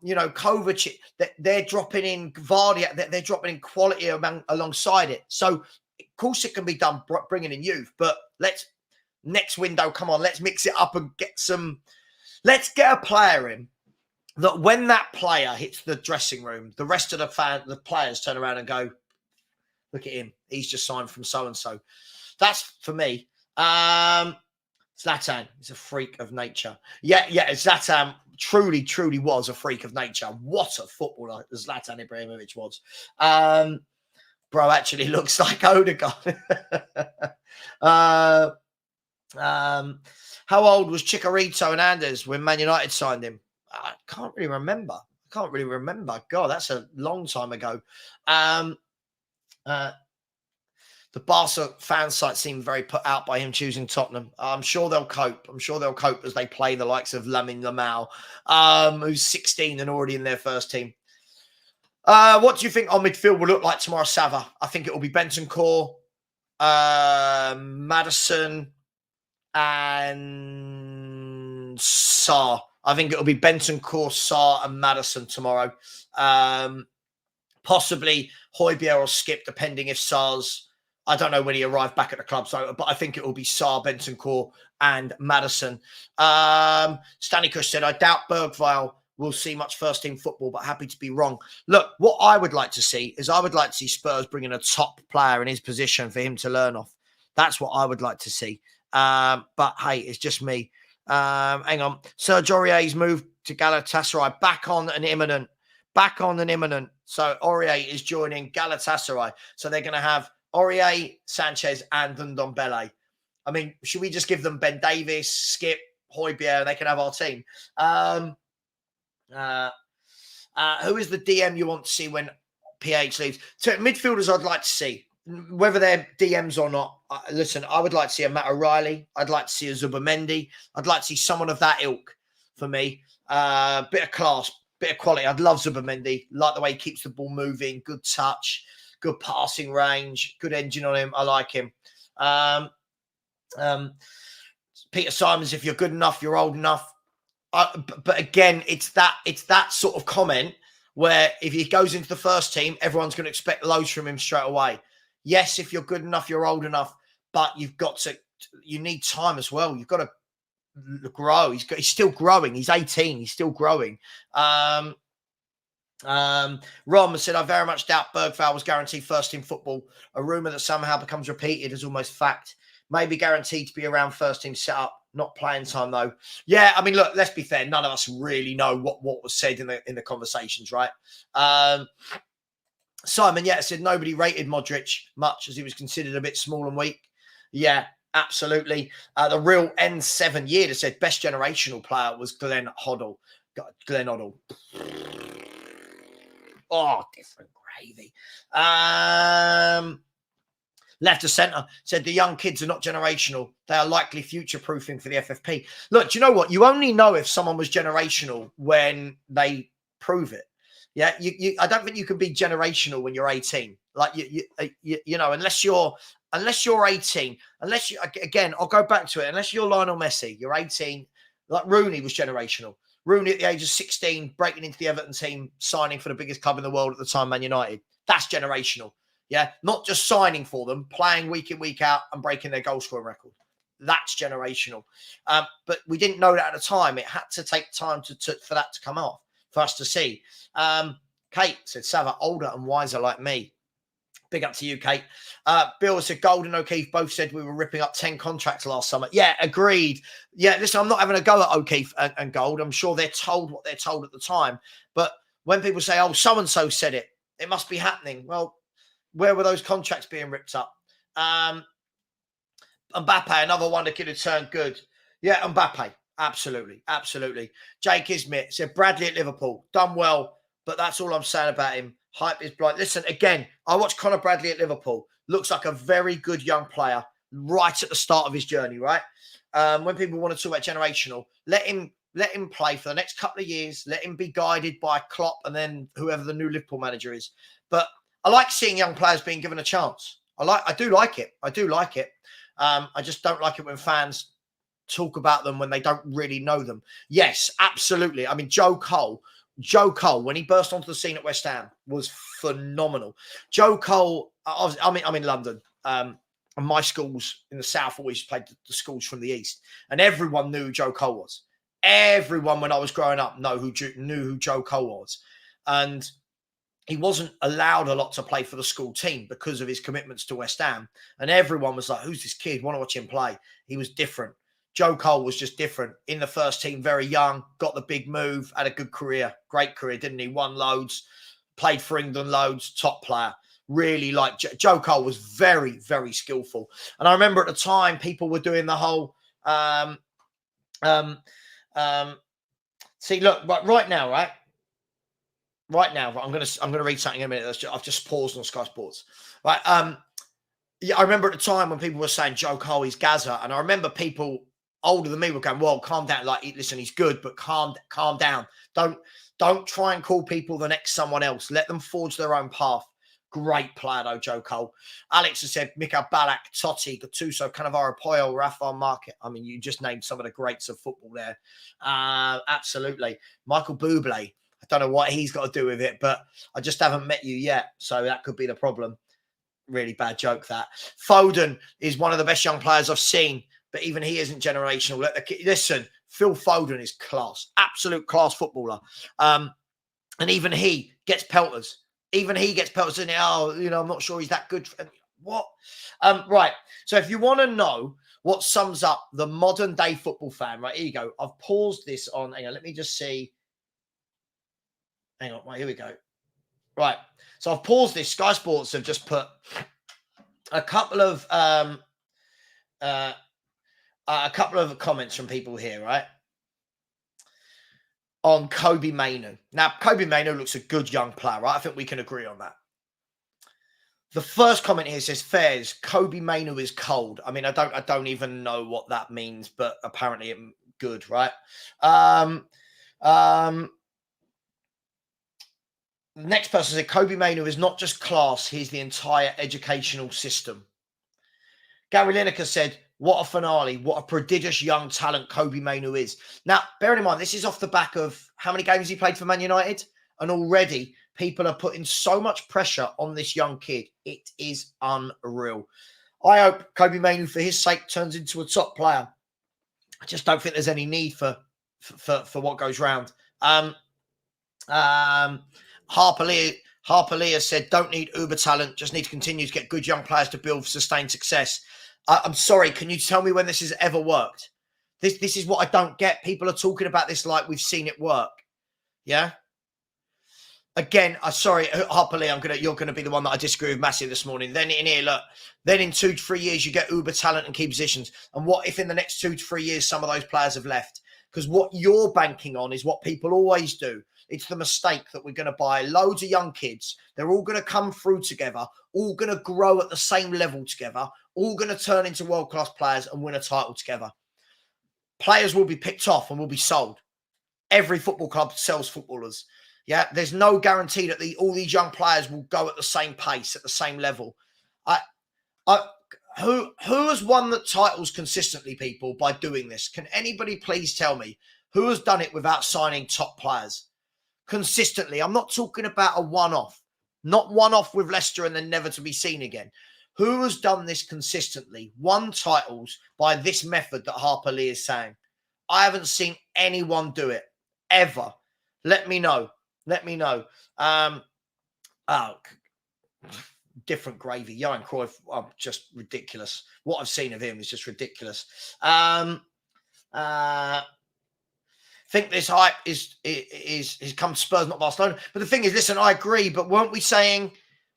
you know, Kovacic. They're dropping in Vardy. They're dropping in quality alongside it. So, of course, it can be done bringing in youth. But next window, come on, let's mix it up and let's get a player in that when that player hits the dressing room, the rest of the players turn around and go, look at him. He's just signed from so-and-so. That's for me. Zlatan is a freak of nature. Yeah, Zlatan truly was a freak of nature. What a footballer Zlatan Ibrahimovic was. Bro actually looks like Odegaard. How old was Chicharito and Anders when Man United signed him? I can't really remember. God, that's a long time ago. The Barca fan site seemed very put out by him choosing Tottenham. I'm sure they'll cope. As they play the likes of Lamine Yamal, who's 16 and already in their first team. What do you think our midfield will look like tomorrow, Savva? I think it will be Bentancur, Maddison, and Sarr. I think it'll be Bentancur, Sarr, and Maddison tomorrow. Possibly Højbjerg or Skip, depending if Sarr's. I don't know when he arrived back at the club, but I think it will be Sarr, Bentancur, and Maddison. Stanley Kush said, I doubt Bergvall will see much first-team football, but happy to be wrong. Look, what I would like to see is Spurs bring in a top player in his position for him to learn off. That's what I would like to see. But, hey, it's just me. Hang on. Serge Aurier's move to Galatasaray. Back on and imminent. So Aurier is joining Galatasaray. So they're going to have Aurier, Sanchez, and Ndombele. I mean, should we just give them Ben Davis, Skip, Højbjerg, and they can have our team? Who is the DM you want to see when PH leaves? So midfielders I'd like to see, whether they're DMs or not. Listen, I would like to see a Matt O'Reilly. I'd like to see a Zubimendi. I'd like to see someone of that ilk for me. Bit of class, bit of quality. I'd love Zubimendi. Like the way he keeps the ball moving, good touch, good passing range, good engine on him. I like him. Peter Simons, if you're good enough, you're old enough. But again, it's that sort of comment where if he goes into the first team, everyone's going to expect loads from him straight away. Yes, if you're good enough, you're old enough, but you need time as well. You've got to grow. He's still growing. He's 18. He's still growing. Rom said, I very much doubt Bergvall was guaranteed first team football. A rumour that somehow becomes repeated is almost fact. Maybe guaranteed to be around first team setup, not playing time though. Yeah, I mean, look, let's be fair. None of us really know what was said in the conversations, right? Simon, said nobody rated Modric much as he was considered a bit small and weak. Yeah, absolutely. The real N7 year said best generational player was Glenn Hoddle. Glenn Hoddle. Oh, different gravy. Left to centre said the young kids are not generational. They are likely future-proofing for the FFP. Look, do you know what? You only know if someone was generational when they prove it. Yeah, I don't think you can be generational when you're 18. Like you know, unless you're 18, unless you, again, I'll go back to it. Unless you're Lionel Messi, you're 18. Like Rooney was generational. Rooney at the age of 16, breaking into the Everton team, signing for the biggest club in the world at the time, Man United. That's generational. Yeah, not just signing for them, playing week in, week out and breaking their goal scoring record. That's generational. But we didn't know that at the time. It had to take time for that to come off, for us to see. Kate said, Savva, older and wiser like me. Big up to you, Kate. Bill said, Gold and O'Keefe both said we were ripping up 10 contracts last summer. Yeah, agreed. Yeah, listen, I'm not having a go at O'Keefe and Gold. I'm sure they're told what they're told at the time. But when people say, oh, so-and-so said it, it must be happening. Well, where were those contracts being ripped up? Mbappe, another wonder kid who turned good. Yeah, Mbappe. Absolutely. Absolutely. Jake Ismit said, Bradley at Liverpool. Done well, but that's all I'm saying about him. Hype is blind. Listen, again, I watched Conor Bradley at Liverpool. Looks like a very good young player right at the start of his journey, right? When people want to talk about generational, let him play for the next couple of years. Let him be guided by Klopp and then whoever the new Liverpool manager is. But I like seeing young players being given a chance. I do like it. I just don't like it when fans talk about them when they don't really know them. Yes, absolutely. I mean, Joe Cole, when he burst onto the scene at West Ham, was phenomenal. Joe Cole, I'm in London, and my schools in the south always played the schools from the east, and everyone knew who Joe Cole was. Everyone, when I was growing up, knew who Joe Cole was, and he wasn't allowed a lot to play for the school team because of his commitments to West Ham, and everyone was like, "Who's this kid? Want to watch him play?" He was different. Joe Cole was just different. In the first team, very young, got the big move, had a good career, great career, didn't he? Won loads, played for England loads, top player. Really liked Joe Cole was very, very skillful. And I remember at the time, people were doing the whole, see, look, right now, I'm gonna read something in a minute. I've just paused on Sky Sports. Right. Yeah, I remember at the time when people were saying Joe Cole is Gaza, and I remember people older than me were going, well, calm down. Like, listen, he's good, but calm down. Don't try and call people the next someone else. Let them forge their own path. Great player, though, Joe Cole. Alex has said, Mikael Ballack, Totti, Gattuso, Cannavaro, Poyol, Rafa Market. I mean, you just named some of the greats of football there. Absolutely. Michael Bublé. I don't know what he's got to do with it, but I just haven't met you yet. So that could be the problem. Really bad joke, that. Foden is one of the best young players I've seen, but even he isn't generational. Listen, Phil Foden is class, absolute class footballer. And even he gets pelters. And I'm not sure he's that good. What? Right. So if you want to know what sums up the modern day football fan, right, here you go. I've paused this on. Hang on, let me just see. Hang on, right, here we go. Right. So I've paused this. Sky Sports have just put a couple of comments from people here, right? On Kobbie Mainoo. Now, Kobbie Mainoo looks a good young player, right? I think we can agree on that. The first comment here says, Fairs, Kobbie Mainoo is cold. I mean, I don't even know what that means, but apparently it's good, right? The next person said, Kobbie Mainoo is not just class, he's the entire educational system. Gary Lineker said, what a finale, what a prodigious young talent Kobbie Mainoo is. Now, bearing in mind, this is off the back of how many games he played for Man United, and already people are putting so much pressure on this young kid. It is unreal. I hope Kobbie Mainoo, for his sake, turns into a top player. I just don't think there's any need for what goes round. Harper Lee has said, don't need uber talent, just need to continue to get good young players to build sustained success. I'm sorry, can you tell me when this has ever worked? This is what I don't get. People are talking about this like we've seen it work. Yeah. Again, sorry, Harper Lee, you're gonna be the one that I disagree with massively this morning. Then in here, look, then in 2 to 3 years you get uber talent and key positions. And what if in the next 2 to 3 years some of those players have left? Because what you're banking on is what people always do. It's the mistake that we're going to buy loads of young kids. They're all going to come through together, all going to grow at the same level together, all going to turn into world-class players and win a title together. Players will be picked off and will be sold. Every football club sells footballers. Yeah, there's no guarantee that all these young players will go at the same pace, at the same level. Who has won the titles consistently, people, by doing this? Can anybody please tell me who has done it without signing top players? Consistently. I'm not talking about a one-off. Not one-off with Leicester and then never to be seen again. Who has done this consistently? Won titles by this method that Harper Lee is saying. I haven't seen anyone do it. Ever. Let me know. Let me know. Different gravy. Johan Cruyff, just ridiculous. What I've seen of him is just ridiculous. Think this hype is come to Spurs, not Barcelona. But the thing is, listen, I agree. But weren't we saying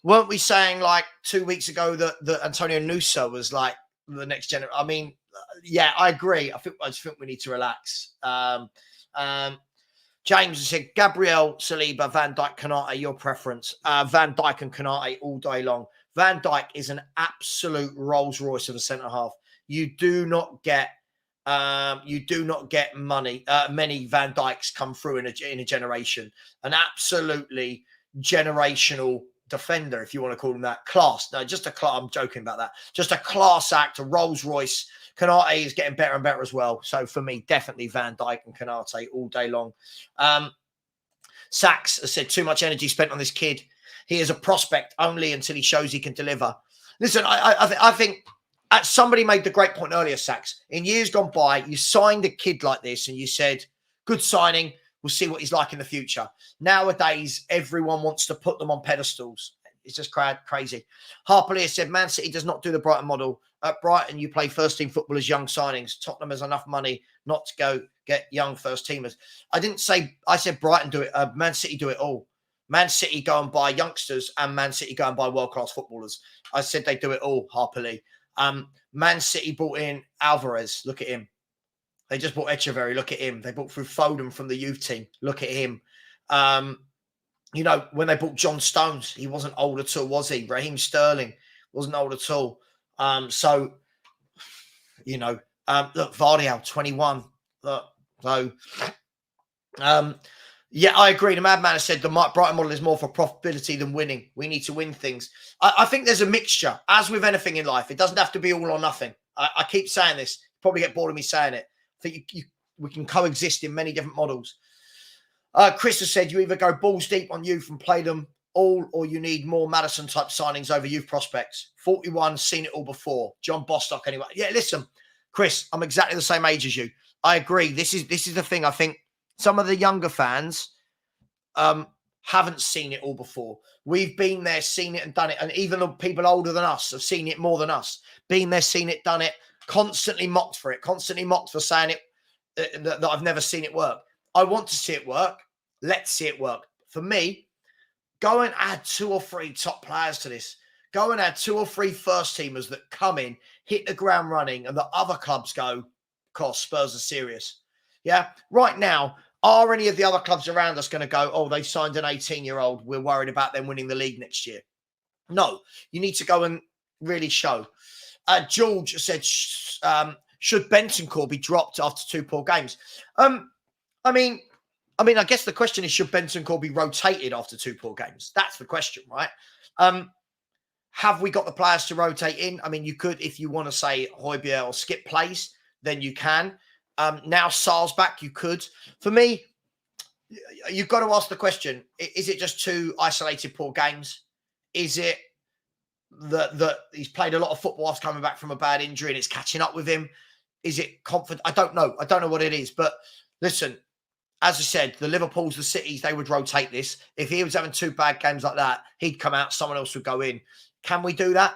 like 2 weeks ago that Antonio Nusa was like the next generation? I mean, yeah, I agree. I just think we need to relax. James has said, Gabriel, Saliba, Van Dijk, Konate, your preference. Van Dijk and Konate all day long. Van Dijk is an absolute Rolls Royce of a centre half. You do not get many Van Dijks come through in a generation. An absolutely generational defender, if you want to call him that. Class. No, just a class. I'm joking about that. Just a class act, a Rolls Royce. Konate is getting better and better as well. So for me, definitely Van Dijk and Konate all day long. Sachs has said, too much energy spent on this kid. He is a prospect only until he shows he can deliver. Listen, I think somebody made the great point earlier, Sachs. In years gone by, you signed a kid like this and you said, good signing. We'll see what he's like in the future. Nowadays, everyone wants to put them on pedestals. It's just crazy. Harper Lee said, Man City does not do the Brighton model. At Brighton, you play first-team football as young signings. Tottenham has enough money not to go get young first-teamers. I said Brighton do it. Man City do it all. Man City go and buy youngsters and Man City go and buy world-class footballers. I said they do it all, Harper Lee. Man City bought in Alvarez. Look at him. They just bought Echeverry. Look at him. They bought through Foden from the youth team. Look at him. You know, when they bought John Stones, he wasn't old at all, was he? Raheem Sterling wasn't old at all. So, you know, look, Vardiel, 21. Look, so, yeah, I agree. The Madman has said the Brighton model is more for profitability than winning. We need to win things. I think there's a mixture. As with anything in life, it doesn't have to be all or nothing. I keep saying this. You probably get bored of me saying it. I think we can coexist in many different models. Chris has said you either go balls deep on youth and play them all, or you need more Maddison-type signings over youth prospects. 41, seen it all before. John Bostock, anyway. Yeah, listen, Chris, I'm exactly the same age as you. I agree. This is the thing. I think some of the younger fans haven't seen it all before. We've been there, seen it and done it. And even the people older than us have seen it more than us. Been there, seen it, done it. Constantly mocked for it. Constantly mocked for saying it, that I've never seen it work. I want to see it work. Let's see it work. For me, go and add 2 or 3 top players to this. Go and add 2 or 3 first teamers that come in, hit the ground running, and the other clubs go, of course, Spurs are serious. Yeah. Right now, are any of the other clubs around us going to go, oh, they've signed an 18-year-old. We're worried about them winning the league next year. No, you need to go and really show. George said, should Bentancur be dropped after 2 poor games? I mean, I guess the question is, should Bentancur be rotated after 2 poor games? That's the question, right? Have we got the players to rotate in? I mean, you could, if you want to say Højbjerg or Skip plays, then you can. Now Sar's back, you could. For me, you've got to ask the question, is it just 2 isolated poor games? Is it that he's played a lot of football after coming back from a bad injury and it's catching up with him? Is it confident? I don't know. I don't know what it is. But listen, as I said, the Liverpools, the Cities, they would rotate this. If he was having 2 bad games like that, he'd come out, someone else would go in. Can we do that?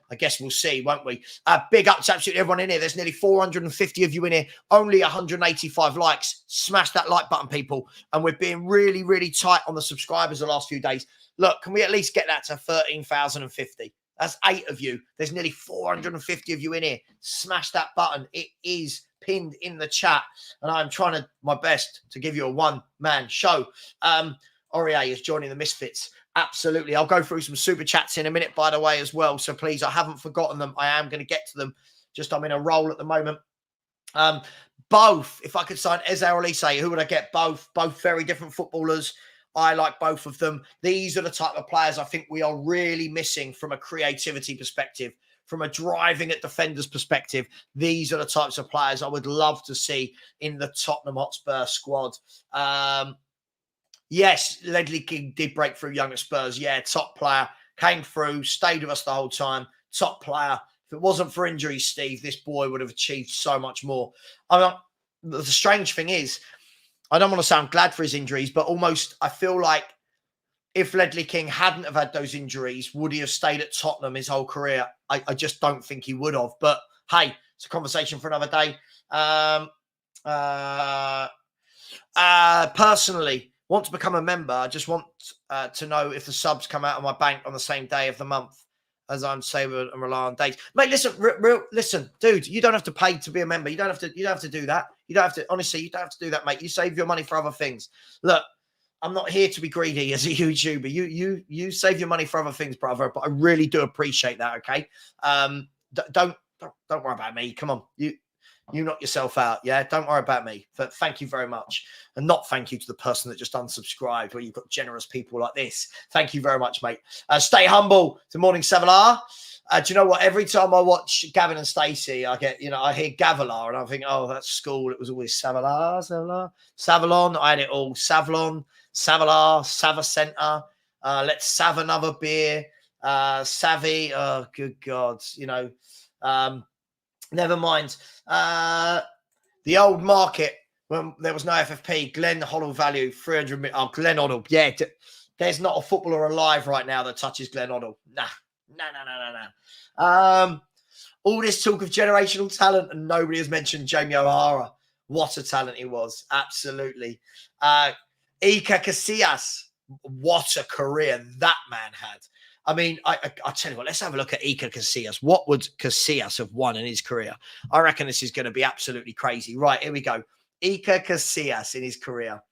I guess we'll see, won't we? Big up to absolutely everyone in here. There's nearly 450 of you in here. Only 185 likes. Smash that like button, people. And we're being really, really tight on the subscribers the last few days. Look, can we at least get that to 13,050? That's 8 of you. There's nearly 450 of you in here. Smash that button. It is pinned in the chat. And I'm trying my best to give you a one-man show. Aurier is joining the Misfits. Absolutely. I'll go through some super chats in a minute, by the way, as well. So please, I haven't forgotten them. I am going to get to them. Just I'm in a roll at the moment. Both, if I could sign Eze or Elise, who would I get? Both very different footballers. I like both of them. These are the type of players I think we are really missing from a creativity perspective, from a driving at defenders perspective. These are the types of players I would love to see in the Tottenham Hotspur squad. Yes, Ledley King did break through young at Spurs. Yeah, top player. Came through, stayed with us the whole time. Top player. If it wasn't for injuries, Steve, this boy would have achieved so much more. I mean, the strange thing is, I don't want to sound glad for his injuries, but almost I feel like if Ledley King hadn't have had those injuries, would he have stayed at Tottenham his whole career? I just don't think he would have. But hey, it's a conversation for another day. Personally, want to become a member. I just want to know if the subs come out of my bank on the same day of the month as I'm saving and rely on dates. Mate, listen, listen, dude, you don't have to pay to be a member. You don't have to do that. You don't have to, honestly, you don't have to do that, mate. You save your money for other things. Look, I'm not here to be greedy as a YouTuber. You save your money for other things, brother, but I really do appreciate that, okay? Don't worry about me. Come on. You knock yourself out, yeah? Don't worry about me. But thank you very much. And not thank you to the person that just unsubscribed, where you've got generous people like this. Thank you very much, mate. Stay humble. Good morning, Savva. Do you know what? Every time I watch Gavin and Stacey, I get, I hear Gavilar and I think, oh, that's school. It was always Savva. Savalon. I had it all. Savlon, Savva, Savva Centre. Let's Sav another beer. Savvy. Oh, good God. Never mind. The old market, when there was no FFP, Glenn Hoddle value, 300 million. Oh, Glenn Hoddle. Yeah, there's not a footballer alive right now that touches Glenn Hoddle. Nah. All this talk of generational talent and nobody has mentioned Jamie O'Hara. What a talent he was. Absolutely. Iker Casillas. What a career that man had. I mean, I tell you what, let's have a look at Iker Casillas. What would Casillas have won in his career? I reckon this is going to be absolutely crazy. Right, here we go. Iker Casillas in his career.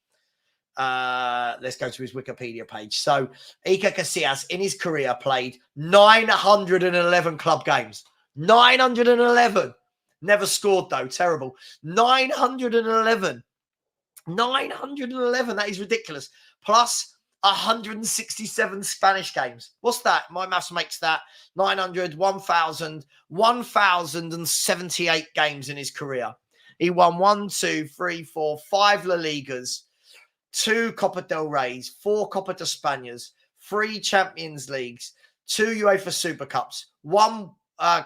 Let's go to his Wikipedia page. So, Iker Casillas in his career played 911 club games. 911. Never scored, though. Terrible. 911. 911. That is ridiculous. Plus 167 Spanish games. What's that? My maths makes that 900, 1,000, 1,078 games in his career. He won 1, 2, 3, 4, 5 La Ligas, 2 Copa del Reys, 4 Copa de Españas, 3 Champions Leagues, 2 UEFA Super Cups, 1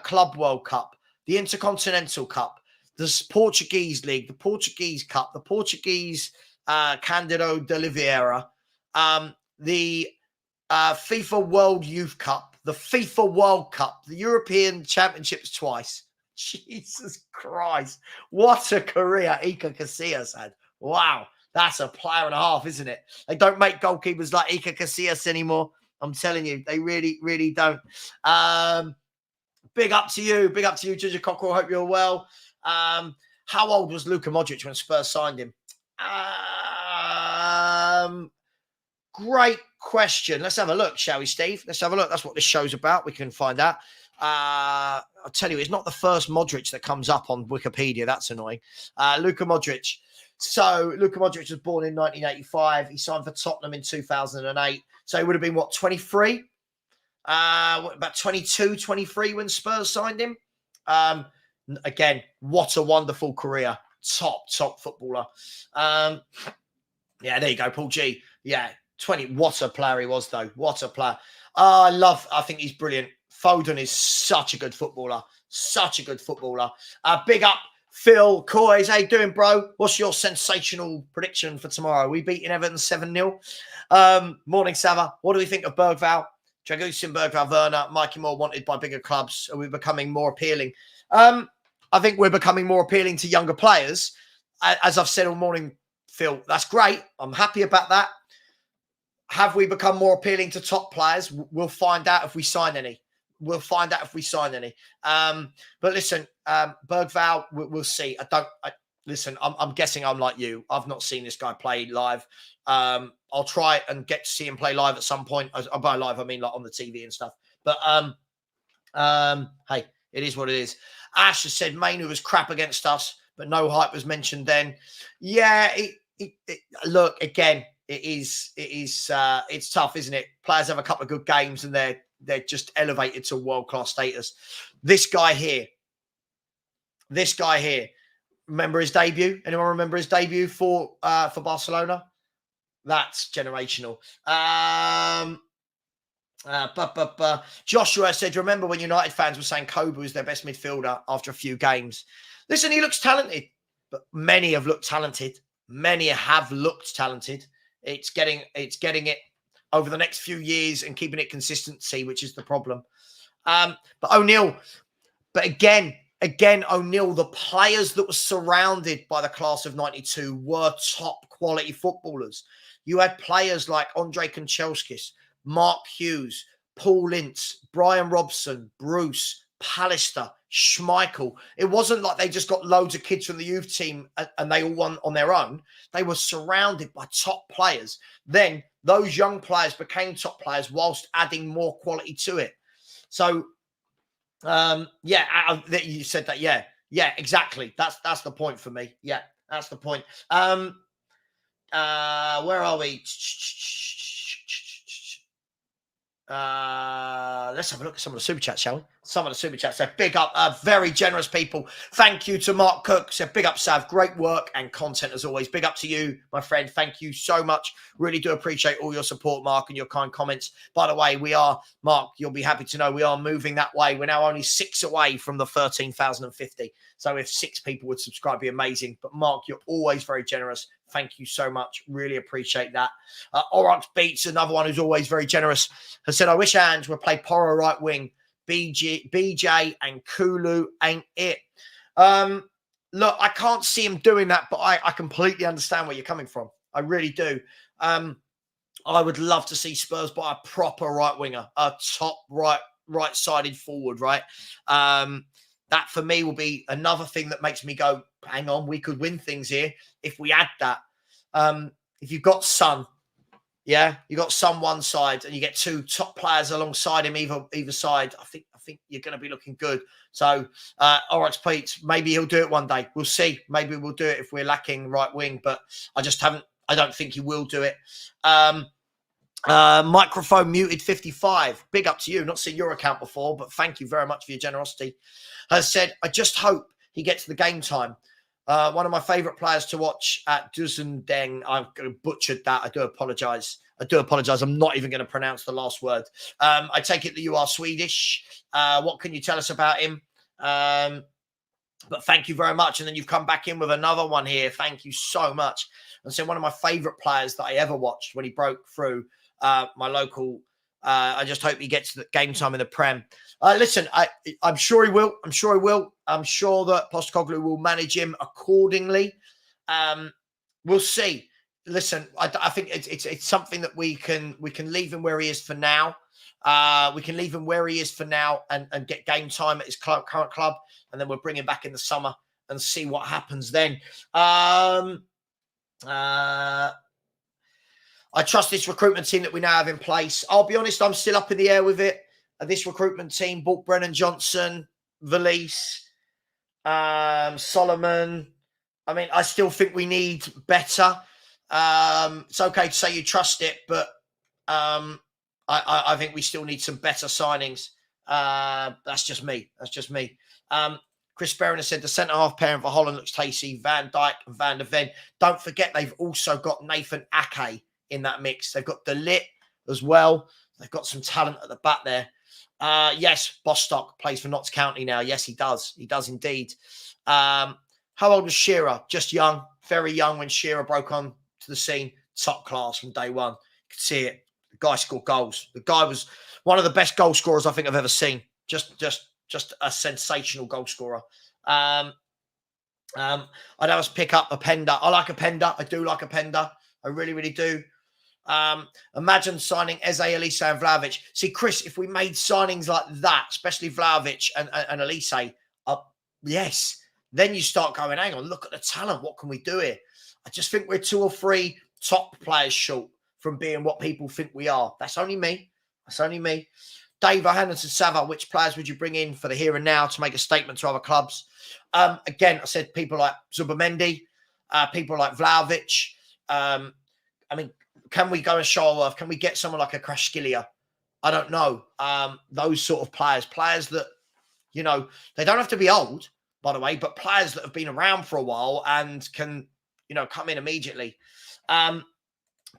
Club World Cup, the Intercontinental Cup, the Portuguese League, the Portuguese Cup, the Portuguese Cândido de Oliveira, the FIFA World Youth Cup, the FIFA World Cup, the European Championships twice. Jesus Christ. What a career Iker Casillas had. Wow. That's a player and a half, isn't it? They don't make goalkeepers like Iker Casillas anymore. I'm telling you, they really, really don't. Big up to you. Big up to you, Ginger Cockrell. Hope you're well. How old was Luka Modric when Spurs signed him? Great question. Let's have a look, shall we, Steve? Let's have a look. That's what this show's about. We can find out. I'll tell you, it's not the first Modric that comes up on Wikipedia. That's annoying. Luka Modric. So, Luka Modric was born in 1985. He signed for Tottenham in 2008. So, he would have been, 23? About 22, 23 when Spurs signed him. Again, what a wonderful career. Top footballer. Yeah, there you go, Paul G. Yeah, 20. What a player he was, though. What a player. I think he's brilliant. Foden is such a good footballer. Such a good footballer. Big up Phil, Coys, how you doing, bro? What's your sensational prediction for tomorrow? Are we beating Everton 7-0? Morning, Savva. What do we think of Bergvall? Dragusin, Bergvall, Werner, Mikey Moore wanted by bigger clubs. Are we becoming more appealing? I think we're becoming more appealing to younger players. As I've said all morning, Phil, that's great. I'm happy about that. Have we become more appealing to top players? We'll find out if we sign any. But listen, Bergvall, we'll see. Listen, I'm guessing I'm like you. I've not seen this guy play live. I'll try and get to see him play live at some point. By live, I mean like on the TV and stuff. But hey, it is what it is. Ash has said Mainu was crap against us, but no hype was mentioned then. Yeah, look, again, it's tough, isn't it? Players have a couple of good games and they're just elevated to world-class status. This guy here, remember his debut? Anyone remember his debut for Barcelona? That's generational. Joshua said, remember when United fans were saying Kobe was their best midfielder after a few games? Listen, he looks talented, but many have looked talented. It's getting it over the next few years and keeping it consistency, which is the problem. But O'Neill, again, O'Neill, the players that were surrounded by the class of 92 were top quality footballers. You had players like Andre Kanchelskis, Mark Hughes, Paul Ince, Brian Robson, Bruce, Pallister, Schmeichel. It wasn't like they just got loads of kids from the youth team and they all won on their own. They were surrounded by top players. Then those young players became top players whilst adding more quality to it. So, you said that. Yeah, exactly. That's the point for me. Yeah, that's the point. Where are we? Let's have a look at some of the super chats, shall we? Some of the super chats. So big up, very generous people. Thank you to Mark Cook. So big up, Sav. Great work and content as always. Big up to you, my friend. Thank you so much. Really do appreciate all your support, Mark, and your kind comments. By the way, Mark, you'll be happy to know we are moving that way. We're now only 6 away from the 13,050. So if 6 people would subscribe, it'd be amazing. But Mark, you're always very generous. Thank you so much. Really appreciate that. Orox Beats, another one who's always very generous, has said, I wish Ange would play Porro right wing. BJ and Kulu ain't it. Look, I can't see him doing that, but I completely understand where you're coming from. I really do. I would love to see Spurs buy a proper right winger, a top right-sided forward, right? That for me will be another thing that makes me go, hang on, we could win things here if we add that. If you've got Son, yeah, you got Son one side and you get 2 top players alongside him either side, I think you're going to be looking good. So, Oryx Pete, maybe he'll do it one day. We'll see. Maybe we'll do it if we're lacking right wing, but I don't think he will do it. Microphone muted 55. Big up to you. Not seen your account before, but thank you very much for your generosity. Has said, I just hope he gets the game time. One of my favourite players to watch at Dusendeng. I've butchered that. I do apologise. I'm not even going to pronounce the last word. I take it that you are Swedish. What can you tell us about him? But thank you very much. And then you've come back in with another one here. Thank you so much. And so one of my favourite players that I ever watched when he broke through my local. I just hope he gets the game time in the Prem. Listen, I'm sure he will. I'm sure that Postecoglou will manage him accordingly. We'll see. Listen, I think it's something that we can leave him where he is for now. We can leave him where he is for now and get game time at his current club, and then we'll bring him back in the summer and see what happens then. I trust this recruitment team that we now have in place. I'll be honest, I'm still up in the air with it. This recruitment team bought Brennan Johnson, Valise, Solomon. I mean, I still think we need better. It's okay to say you trust it, but I think we still need some better signings. That's just me. Chris Berrin said the centre-half pairing for Holland looks tasty. Van Dijk and Van der Ven. Don't forget, they've also got Nathan Ake in that mix. They've got DeLitt as well. They've got some talent at the back there. Yes, Bostock plays for Notts County now. Yes, he does. He does indeed. How old was Shearer? Just young, very young when Shearer broke on to the scene. Top class from day one. You could see it. The guy scored goals. The guy was one of the best goal scorers I think I've ever seen. Just a sensational goal scorer. I'd have us pick up a Pender. I like a Pender. I do like a Pender. I really, really do. Imagine signing Eze, Elise and Vlahovic. See, Chris, if we made signings like that, especially Vlahovic and Elise, yes, then you start going, hang on, look at the talent. What can we do here? I just think we're 2 or 3 top players short from being what people think we are. That's only me. That's only me. Dave O'Hanlon to Savva, which players would you bring in for the here and now to make a statement to other clubs? Again, I said people like Zubimendi, people like Vlahovic. I mean, can we go and show our worth? Can we get someone like a Krashkilia? I don't know. Those sort of players that, you know, they don't have to be old, by the way, but players that have been around for a while and can, you know, come in immediately.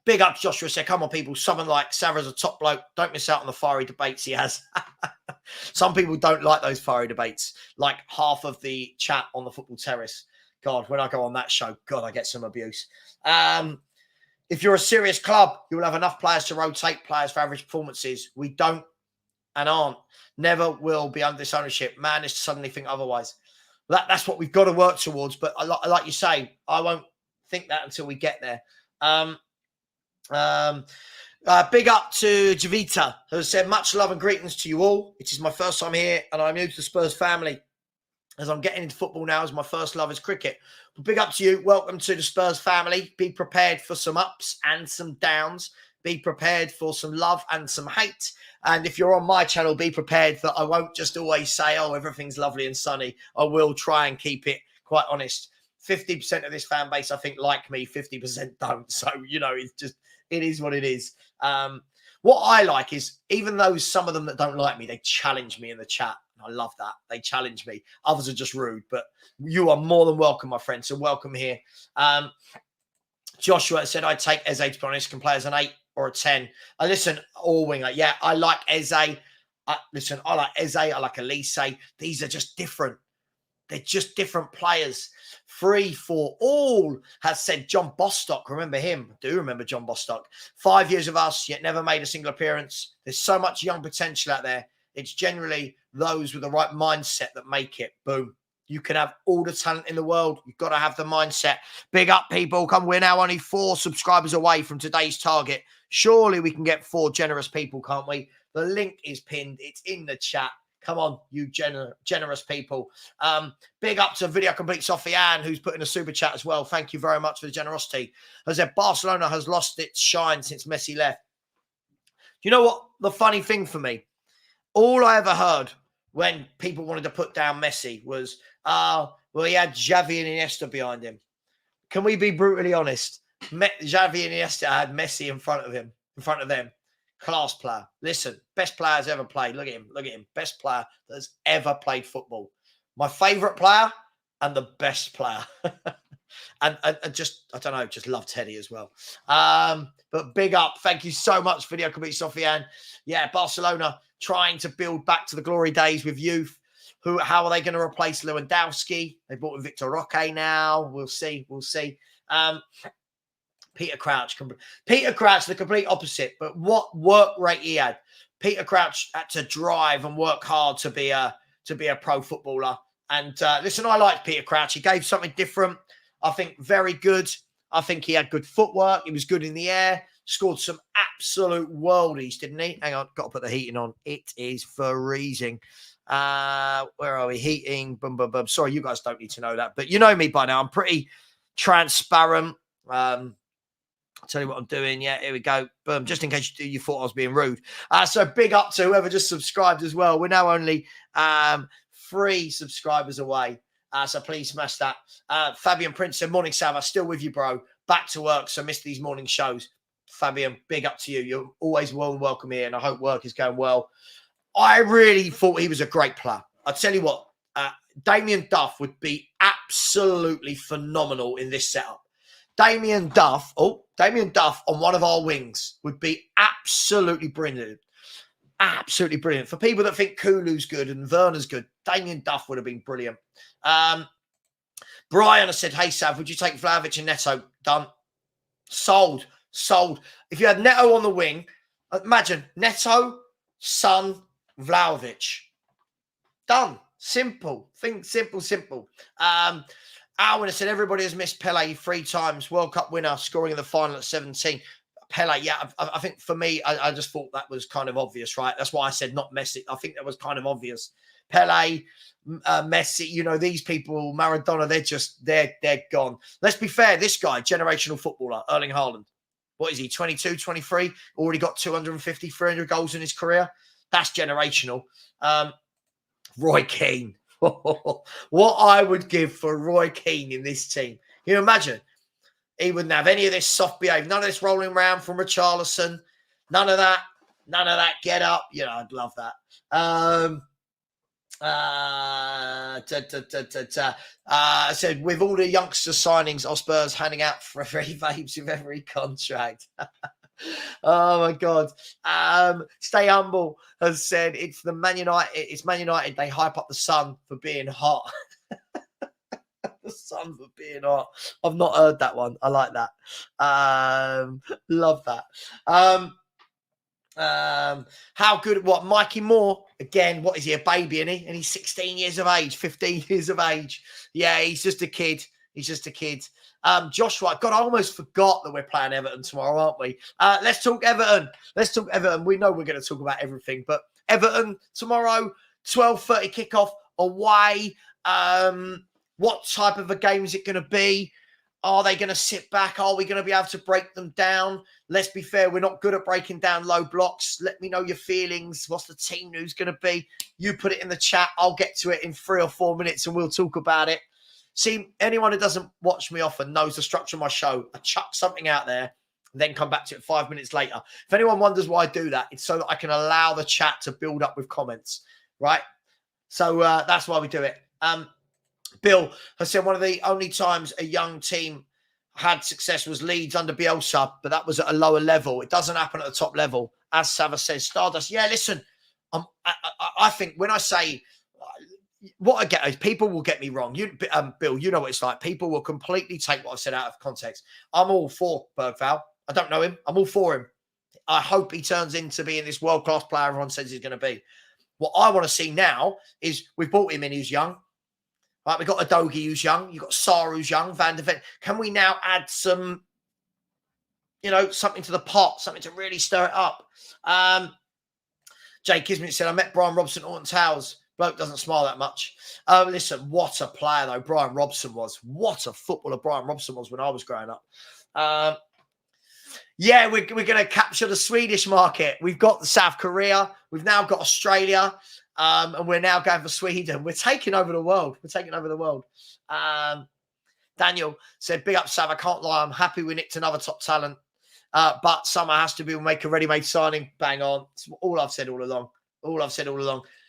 Big up Joshua said, come on, people. Someone like Savva's a top bloke. Don't miss out on the fiery debates he has. Some people don't like those fiery debates, like half of the chat on the football terrace. God, when I go on that show, God, I get some abuse. If you're a serious club, you'll have enough players to rotate players for average performances. We don't and aren't. Never will be under this ownership. Man is to suddenly think otherwise. That's what we've got to work towards. But like you say, I won't think that until we get there. Big up to Javita, who said, much love and greetings to you all. It is my first time here and I'm new to the Spurs family. As I'm getting into football now, as my first love is cricket. But big up to you. Welcome to the Spurs family. Be prepared for some ups and some downs. Be prepared for some love and some hate. And if you're on my channel, be prepared that I won't just always say, oh, everything's lovely and sunny. I will try and keep it quite honest. 50% of this fan base, I think, like me. 50% don't. So, you know, it is what it is. What I like is, even though some of them that don't like me, they challenge me in the chat. I love that. They challenge me. Others are just rude, but you are more than welcome, my friend. So welcome here. Joshua said, I'd take Eze, to be honest, can play as an 8 or a 10. Listen, all winger. Yeah, I like Eze. Listen, I like Eze. I like Elise. These are just different. They're just different players. 3, 4, all has said John Bostock. Remember him? I do remember John Bostock. 5 years of us, yet never made a single appearance. There's so much young potential out there. It's generally those with the right mindset that make it. Boom. You can have all the talent in the world. You've got to have the mindset. Big up, people. Come, we're now only 4 subscribers away from today's target. Surely we can get 4 generous people, can't we? The link is pinned. It's in the chat. Come on, you generous people. Big up to Video Complete Sofiane, who's put in a super chat as well. Thank you very much for the generosity. As I said, Barcelona has lost its shine since Messi left. Do you know what the funny thing for me? All I ever heard when people wanted to put down Messi was, well, he had Xavi and Iniesta behind him. Can we be brutally honest? Xavi and Iniesta had Messi in front of them. Class player. Listen, best player has ever played. Look at him. Look at him. Best player that has ever played football. My favourite player and the best player. and just, I don't know, just love Teddy as well. But big up. Thank you so much, Video Complete Sofiane. Yeah, Barcelona trying to build back to the glory days with youth. How are they going to replace Lewandowski? They brought in Victor Roque now. We'll see. We'll see. Peter Crouch, the complete opposite. But what work rate he had. Peter Crouch had to drive and work hard to be a pro footballer. And listen, I like Peter Crouch. He gave something different. I think very good. I think he had good footwork. He was good in the air. Scored some absolute worldies, didn't he? Hang on, got to put the heating on. It is freezing. Where are we? Heating. Boom, boom, boom. Sorry, you guys don't need to know that. But you know me by now. I'm pretty transparent. I'll tell you what I'm doing. Yeah, here we go. Boom. Just in case you thought I was being rude. So big up to whoever just subscribed as well. We're now only 3 subscribers away. So please smash that. Fabian Prince said, morning, Savva. Still with you, bro. Back to work, so missed these morning shows. Fabian, big up to you. You're always well and welcome here, and I hope work is going well. I really thought he was a great player. I'll tell you what, Damien Duff would be absolutely phenomenal in this setup. Damien Duff on one of our wings would be absolutely brilliant. Absolutely brilliant. For people that think Kulu's good and Werner's good, Damien Duff would have been brilliant. Brian has said, hey, Sav, would you take Vlahovic and Neto? Done. Sold. If you had Neto on the wing, imagine Neto, Son, Vlahovic. Done. Simple. Think simple. Alwyn has said, everybody has missed Pele 3 times. World Cup winner, scoring in the final at 17. Pele, yeah, I think for me, I just thought that was kind of obvious, right? That's why I said not Messi. I think that was kind of obvious. Pele, Messi, these people, Maradona, they're gone. Let's be fair, this guy, generational footballer, Erling Haaland. What is he, 22, 23? Already got 250, 300 goals in his career. That's generational. Roy Keane. What I would give for Roy Keane in this team. Can you imagine? He wouldn't have any of this soft behave, none of this rolling around from Richarlison, none of that get up. I'd love that. I said, with all the youngster signings, are Spurs handing out for free vapes with every contract? Oh my God. Stay Humble has said it's Man United. They hype up the Sun for being hot. The Sun for being hot. I've not heard that one. I like that. Love that. How good? What? Mikey Moore again? What is he? A baby, isn't he? And he's 16 years of age, 15 years of age. Yeah, he's just a kid. Joshua, God, I almost forgot that we're playing Everton tomorrow, aren't we? Let's talk Everton. We know we're going to talk about everything, but Everton tomorrow, 12:30 kickoff away. What type of a game is it going to be? Are they going to sit back? Are we going to be able to break them down? Let's be fair, we're not good at breaking down low blocks. Let me know your feelings. What's the team news going to be? You put it in the chat. I'll get to it in 3 or 4 minutes and we'll talk about it. See, anyone who doesn't watch me often knows the structure of my show. I chuck something out there, then come back to it 5 minutes later. If anyone wonders why I do that, it's so that I can allow the chat to build up with comments, right? So that's why we do it. Bill has said one of the only times a young team had success was Leeds under Bielsa, but that was at a lower level. It doesn't happen at the top level. As Savva says, Stardust. Yeah, listen, I think when I say what I get is people will get me wrong. Bill, you know what it's like. People will completely take what I've said out of context. I'm all for Bergvall. I don't know him. I'm all for him. I hope he turns into being this world-class player everyone says he's going to be. What I want to see now is we've bought him in, he's young. Right, we've got Adogi who's young. You've got Sarr who's young. Van de Ven. Can we now add some, something to the pot, something to really stir it up? Jay Kismet said, I met Brian Robson at Alton Towers. Bloke doesn't smile that much. Listen, what a player, though, Brian Robson was. What a footballer Brian Robson was when I was growing up. Yeah, we're going to capture the Swedish market. We've got South Korea. We've now got Australia. And we're now going for Sweden. We're taking over the world. Daniel said, big up, Sav. I can't lie. I'm happy we nicked another top talent. But summer has to be, we'll make a ready-made signing. Bang on. It's all I've said all along.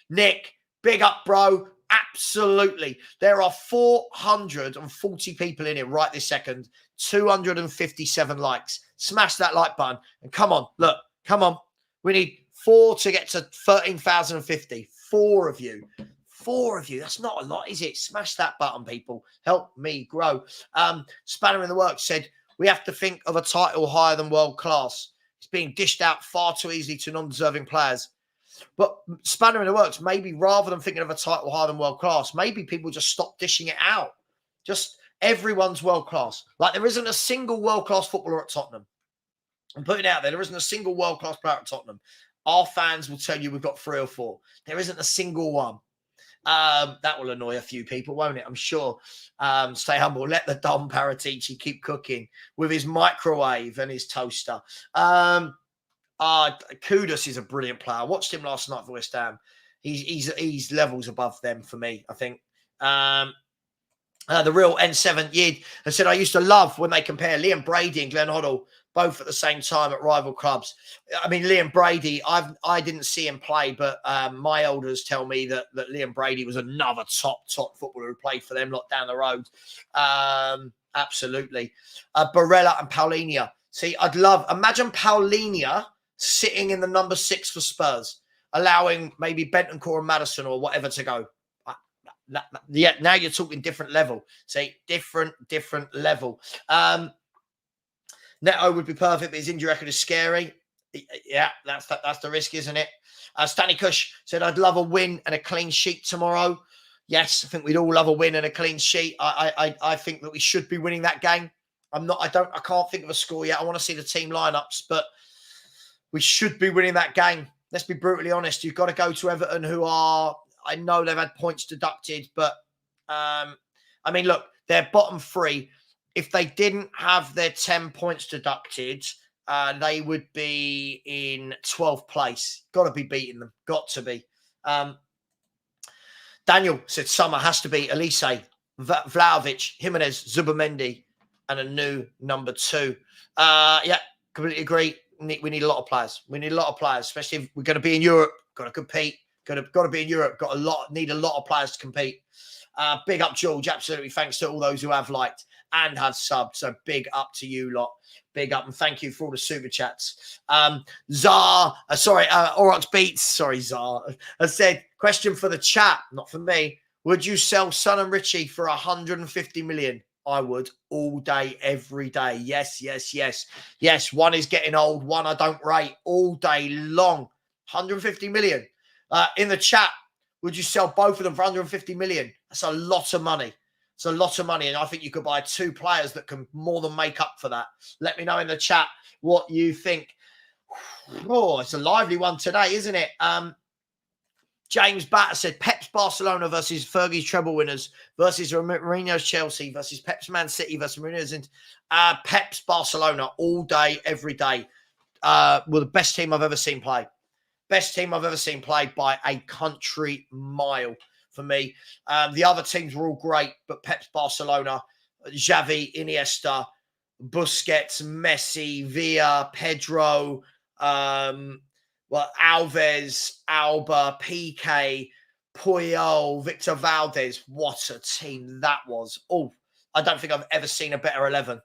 Nick, big up, bro. Absolutely. There are 440 people in it right this second. 257 likes. Smash that like button. And come on. We need 4 to get to 13,050. 4 of you. That's not a lot, is it? Smash that button, people. Help me grow. Spanner in the Works said, we have to think of a title higher than world class. It's being dished out far too easily to non-deserving players. But Spanner in the Works, maybe rather than thinking of a title higher than world class, maybe people just stop dishing it out. Just everyone's world class. Like there isn't a single world class footballer at Tottenham. I'm putting it out there. There isn't a single world class player at Tottenham. Our fans will tell you we've got 3 or 4. There isn't a single one. That will annoy a few people, won't it? I'm sure. Stay humble. Let the Dom Paratici keep cooking with his microwave and his toaster. Kudus is a brilliant player. I watched him last night for West Ham. He's levels above them for me, I think. The real N7 Yid has said, I used to love when they compare Liam Brady and Glenn Hoddle both at the same time at rival clubs. I mean, Liam Brady, I didn't see him play, but my elders tell me that Liam Brady was another top footballer who played for them, not down the road. Absolutely. Barella and Paulinho. See, imagine Paulinho sitting in the number 6 for Spurs, allowing maybe Bentancur and Maddison or whatever to go. Yeah, now you're talking different level. See, different level. Neto would be perfect, but his injury record is scary. Yeah, that's the risk, isn't it? Stanley Cush said, I'd love a win and a clean sheet tomorrow. Yes, I think we'd all love a win and a clean sheet. I think that we should be winning that game. I can't think of a score yet. I want to see the team lineups, but we should be winning that game. Let's be brutally honest. You've got to go to Everton, who are, I know they've had points deducted, but I mean, look, they're bottom three. If they didn't have their 10 points deducted, they would be in 12th place. Got to be beating them. Got to be. Daniel said Summer has to be Elise, Vlahovic, Jimenez, Zubamendi, and a new number 2. Yeah, completely agree. We need a lot of players. We need a lot of players, especially if we're going to be in Europe. Got to compete. Got to be in Europe. Need a lot of players to compete. Big up, George. Absolutely. Thanks to all those who have liked and have subbed. So big up to you lot. Big up and thank you for all the super chats. Orox Beats. Sorry, Zar. Has said, question for the chat, not for me. Would you sell Son and Richie for 150 million? I would, all day, every day. Yes. Yes, one is getting old. One I don't rate, all day long. 150 million. In the chat, would you sell both of them for 150 million? That's a lot of money. It's a lot of money. And I think you could buy 2 players that can more than make up for that. Let me know in the chat what you think. Oh, it's a lively one today, isn't it? James Batter said Pep's Barcelona versus Fergie's treble winners versus Mourinho's Chelsea versus Pep's Man City versus Mourinho's Pep's Barcelona all day, every day. Were the best team I've ever seen play. Best team I've ever seen played by a country mile for me. The other teams were all great, but Pep's Barcelona, Xavi, Iniesta, Busquets, Messi, Villa, Pedro, Alves, Alba, Piqué, Puyol, Victor Valdez. What a team that was. Oh, I don't think I've ever seen a better 11.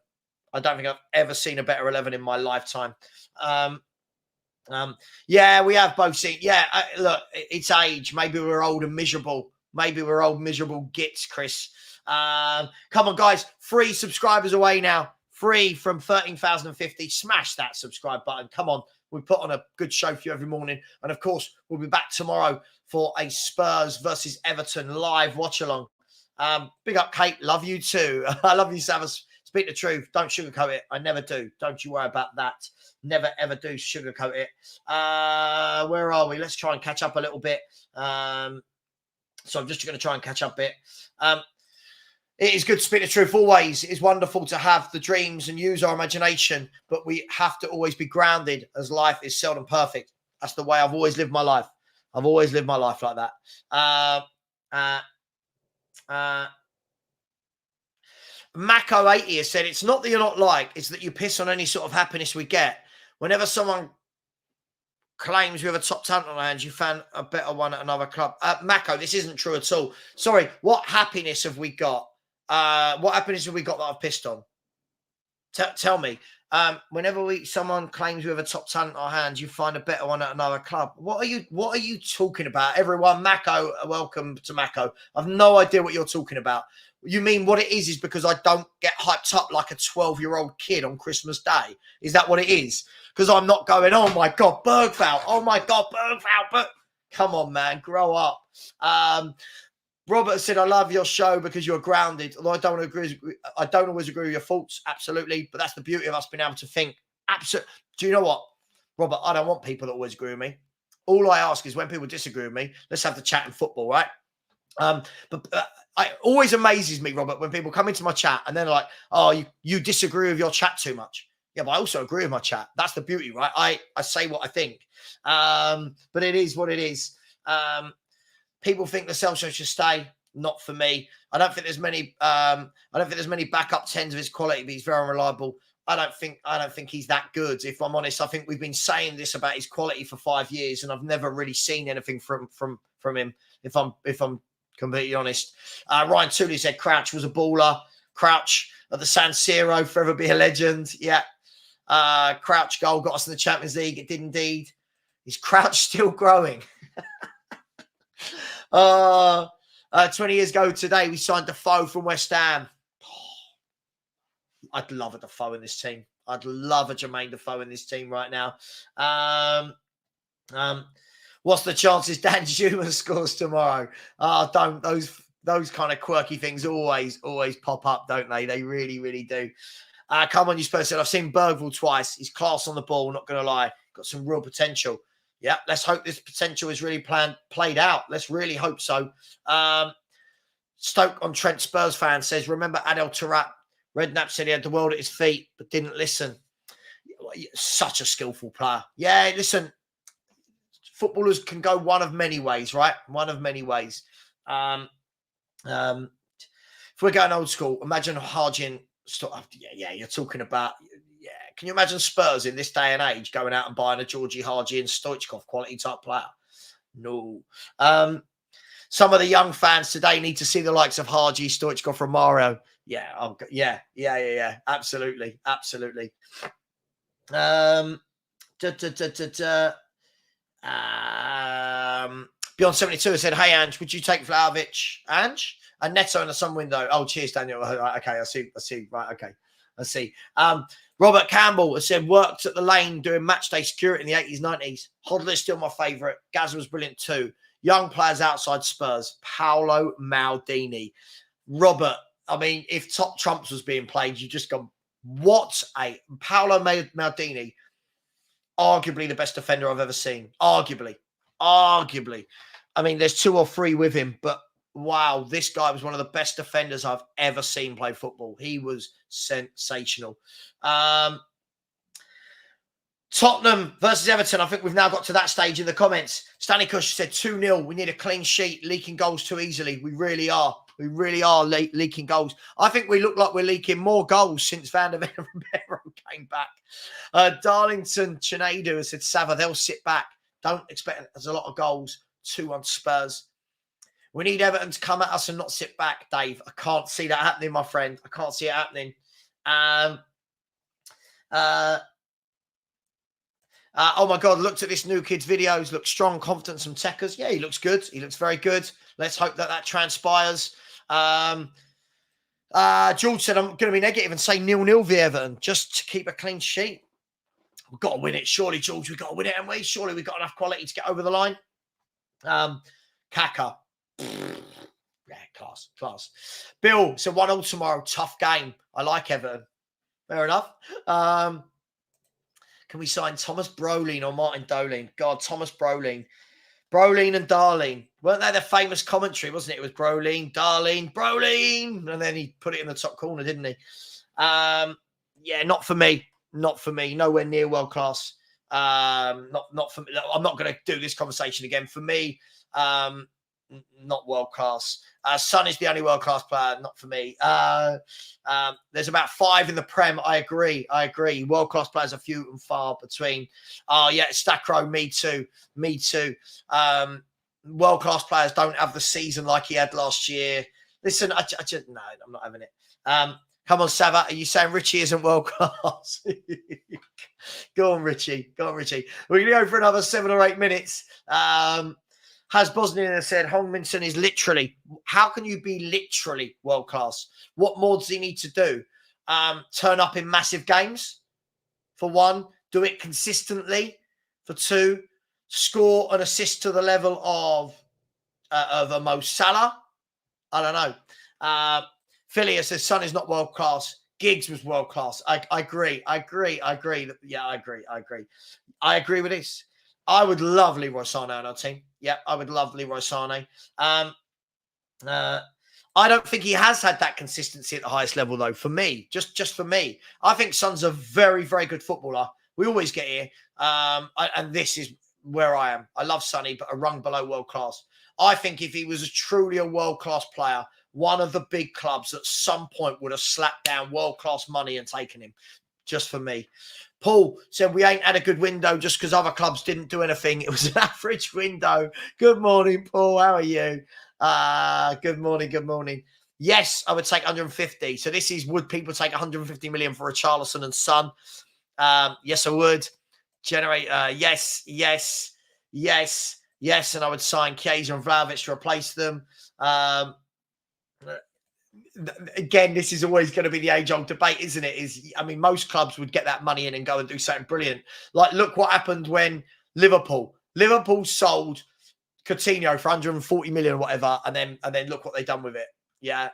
I don't think I've ever seen a better 11 in my lifetime. Yeah, we have both seen. Yeah, look, it's age. Maybe we're old and miserable. Maybe we're old, miserable gits, Chris. Come on, guys. 3 subscribers away now. 3 from 13,050. Smash that subscribe button. Come on. We put on a good show for you every morning. And, of course, we'll be back tomorrow for a Spurs versus Everton live watch-along. Big up, Kate. Love you too. I love you, Savva. Speak the truth. Don't sugarcoat it. I never do. Don't you worry about that. Never, ever do sugarcoat it. Where are we? Let's try and catch up a little bit. So I'm just going to try and catch up a bit. It is good to speak the truth always. It is wonderful to have the dreams and use our imagination, but we have to always be grounded as life is seldom perfect. That's the way I've always lived my life. I've always lived my life like that. Mako80 has said, it's not that you're not liked, it's that you piss on any sort of happiness we get. Whenever someone claims we have a top talent on our hands, you found a better one at another club. Mako, this isn't true at all. Sorry, what happiness have we got? What happiness have we got that I've pissed on? Tell me. Whenever someone claims we have a top talent on our hands, you find a better one at another club. What are you talking about? Everyone, Mako, welcome to Mako. I've no idea what you're talking about. You mean what it is because I don't get hyped up like a 12-year-old kid on Christmas Day? Is that what it is? Because I'm not going, oh my God, Bergvall. Oh my God, Bergvall. But come on, man, grow up. Robert said, I love your show because you're grounded. Although I don't always agree with your thoughts. Absolutely. But that's the beauty of us being able to think. Absolutely. Do you know what, Robert? I don't want people that always agree with me. All I ask is when people disagree with me, let's have the chat in football, right? But it always amazes me, Robert, when people come into my chat and they're like, oh, you disagree with your chat too much. Yeah, but I also agree with my chat. That's the beauty, right? I say what I think. But it is what it is. People think the Celso should stay. Not for me. I don't think there's many backup 10s of his quality, but he's very unreliable. I don't think he's that good. If I'm honest, I think we've been saying this about his quality for 5 years, and I've never really seen anything from him. If I'm completely honest. Ryan Tooley said Crouch was a baller. Crouch at the San Siro, forever be a legend. Yeah. Crouch goal got us in the Champions League. It did indeed. Is Crouch still growing? 20 years ago today, we signed Defoe from West Ham. I'd love a Defoe in this team. I'd love a Jermaine Defoe in this team right now. What's the chances Dan Schumann scores tomorrow? Don't those kind of quirky things always pop up, don't they? They really, really do. Come on, you Spurs said. I've seen Bergvall twice. He's class on the ball, not going to lie. Got some real potential. Yeah, let's hope this potential is really played out. Let's really hope so. Stoke on Trent Spurs fan says, remember Adel Taarabt? Redknapp said he had the world at his feet, but didn't listen. Such a skillful player. Yeah, listen, footballers can go one of many ways, right? One of many ways. If we're going old school, imagine Hargin. Yeah, you're talking about, yeah. Can you imagine Spurs in this day and age going out and buying a Georgie Hargin Stoichkov quality type player? No. Some of the young fans today need to see the likes of Hargy, Stoichkov, Romario. Yeah, yeah. Absolutely. Beyond 72 said, hey, Ange, would you take Vlahovic? Ange? And Neto in the sun window. Oh, cheers, Daniel. Okay, I see. Right, okay. I see. Robert Campbell has said, worked at the Lane doing match day security in the 80s, 90s. Hodler's still my favourite. Gaz was brilliant too. Young players outside Spurs. Paolo Maldini. Robert, I mean, if Top Trumps was being played, you just go, what a... Paolo Maldini, arguably the best defender I've ever seen. Arguably. I mean, there's 2 or 3 with him, but wow, this guy was one of the best defenders I've ever seen play football. He was sensational. Tottenham versus Everton. I think we've now got to that stage in the comments. Stanley Kush said 2-0. We need a clean sheet. Leaking goals too easily. We really are. Leaking goals. I think we look like we're leaking more goals since Van der Romero came back. Darlington Chinadu has said, Savva, they'll sit back. Don't expect there's a lot of goals. 2 on Spurs. We need Everton to come at us and not sit back, Dave. I can't see that happening, my friend. I can't see it happening. Oh, my God, looked at this new kid's videos. Looks strong, confident, some techers. Yeah, he looks good. He looks very good. Let's hope that transpires. George said, I'm going to be negative and say 0-0 via Everton just to keep a clean sheet. We've got to win it. Surely, George, we've got to win it, haven't we? Surely we've got enough quality to get over the line. Kaka. Yeah, class. Bill said 1-0 tomorrow. Tough game. I like Everton. Fair enough. Can we sign Thomas Brolin or Martin Dolan? God, Thomas Brolin. Brolin and Darlene. Weren't they the famous commentary, wasn't it? It was Brolin, Darlene, Brolin. And then he put it in the top corner, didn't he? Yeah, not for me. Nowhere near world class. Not for me. I'm not going to do this conversation again. For me, not world class. Son is the only world class player, not for me. There's about 5 in the Prem. I agree. World class players are few and far between. Oh yeah, Stackrow. Me too. World class players don't have the season like he had last year. Listen, I just no, I'm not having it. Come on, Savva. Are you saying Richie isn't world class? Go on, Richie. We're going to go for another 7 or 8 minutes. Has Bosnian said, Hongminson is literally, how can you be literally world class? What more does he need to do? Turn up in massive games, for 1. Do it consistently, for 2. Score and assist to the level of a Mo Salah. I don't know. Phileas says, Son is not world class. Giggs was world class. I agree. Yeah, I agree. I agree with this. I would love Leroy Sané on our team. Yeah, I would love Leroy Sané. I don't think he has had that consistency at the highest level, though, for me. Just for me. I think Son's a very, very good footballer. We always get here. And this is where I am. I love Sonny, but a rung below world class. I think if he was truly a world-class player, one of the big clubs at some point would have slapped down world-class money and taken him. Just for me. Paul said, we ain't had a good window just because other clubs didn't do anything. It was an average window. Good morning, Paul. How are you? Good morning. Yes, I would take 150. So this is, would people take 150 million for a Richarlison and Son? Yes, I would. Generate, yes. Yes, and I would sign Chiesa and Vlahovic to replace them. Again, this is always going to be the age-old debate, isn't it? I mean, most clubs would get that money in and go and do something brilliant. Like, look what happened when Liverpool sold Coutinho for 140 million or whatever, and then look what they've done with it. Yeah.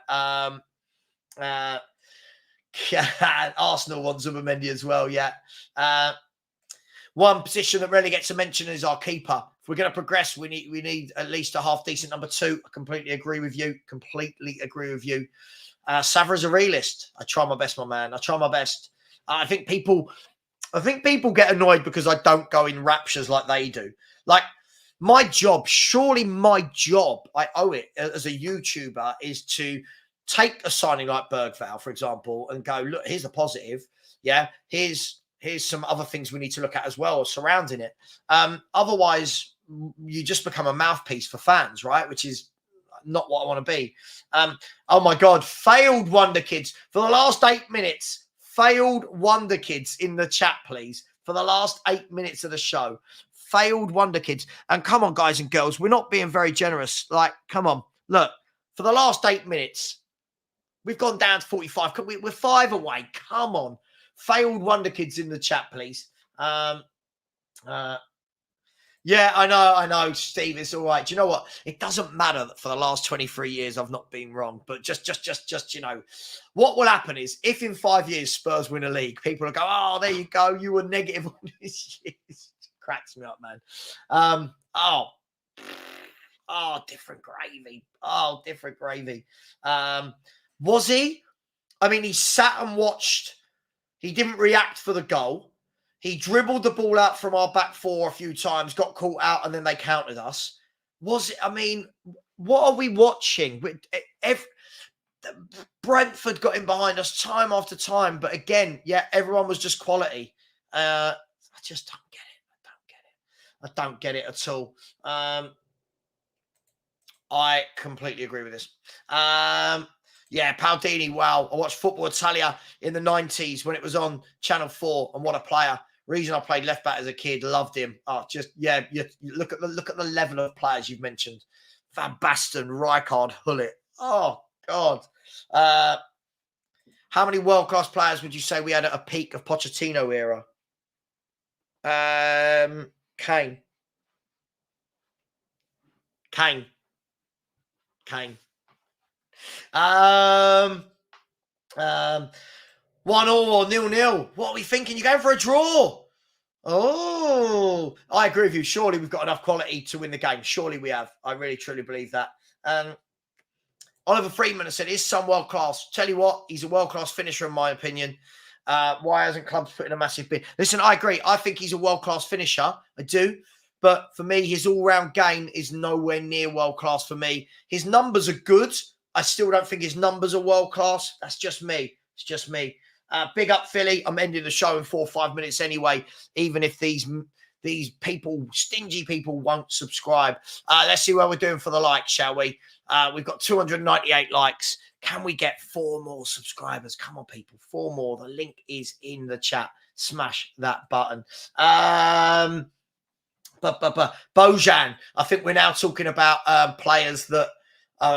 Yeah, Arsenal want Zubimendi as well. Yeah. One position that rarely gets a mention is our keeper. If we're going to progress, we need at least a half decent number 2. I completely agree with you. Savva is a realist. I try my best, my man. I try my best. I think people get annoyed because I don't go in raptures like they do. Like, my job, I owe it as a YouTuber, is to take a signing like Bergvall, for example, and go, look, here's the positive. Yeah, here's some other things we need to look at as well surrounding it. Otherwise, you just become a mouthpiece for fans, right? Which is not what I want to be. Oh my God, failed Wonder Kids for the last 8 minutes. Failed Wonder Kids in the chat, please, for the last 8 minutes of the show. Failed Wonder Kids. And come on, guys and girls, we're not being very generous. Like, come on. Look, for the last 8 minutes, we've gone down to 45. We're 5 away. Come on. Failed Wonder Kids in the chat, please. Yeah, I know, Steve. It's all right. Do you know what? It doesn't matter that for the last 23 years I've not been wrong. But just what will happen is if in 5 years Spurs win a league, people will go, "Oh, there you go. You were negative on this year." Cracks me up, man. Different gravy. Oh, different gravy. Was he? I mean, he sat and watched. He didn't react for the goal. He dribbled the ball out from our back 4 a few times, got caught out, and then they countered us. Was it? I mean, what are we watching? Brentford got in behind us time after time. But again, yeah, everyone was just quality. I just don't get it. I don't get it at all. I completely agree with this. Yeah, Paldini, wow. I watched Football Italia in the 90s when it was on Channel 4, and what a player. Reason I played left back as a kid, loved him. Oh, just, yeah, you look at the level of players you've mentioned. Van Basten, Rijkaard, Hullet. Oh, God. How many world-class players would you say we had at a peak of Pochettino era? Kane. 1-1 or 0-0. What are we thinking? You're going for a draw. Oh, I agree with you. Surely we've got enough quality to win the game. Surely we have. I really, truly believe that. Oliver Freeman has said, is some world-class? Tell you what, he's a world-class finisher in my opinion. Why hasn't clubs put in a massive bid? Listen, I agree. I think he's a world-class finisher. I do. But for me, his all-round game is nowhere near world-class for me. His numbers are good. I still don't think his numbers are world-class. That's just me. It's just me. Big up, Philly. I'm ending the show in 4 or 5 minutes anyway, even if these people, stingy people, won't subscribe. Let's see what we're doing for the likes, shall we? We've got 298 likes. Can we get 4 more subscribers? Come on, people. 4 more. The link is in the chat. Smash that button. Bojan. I think we're now talking about players that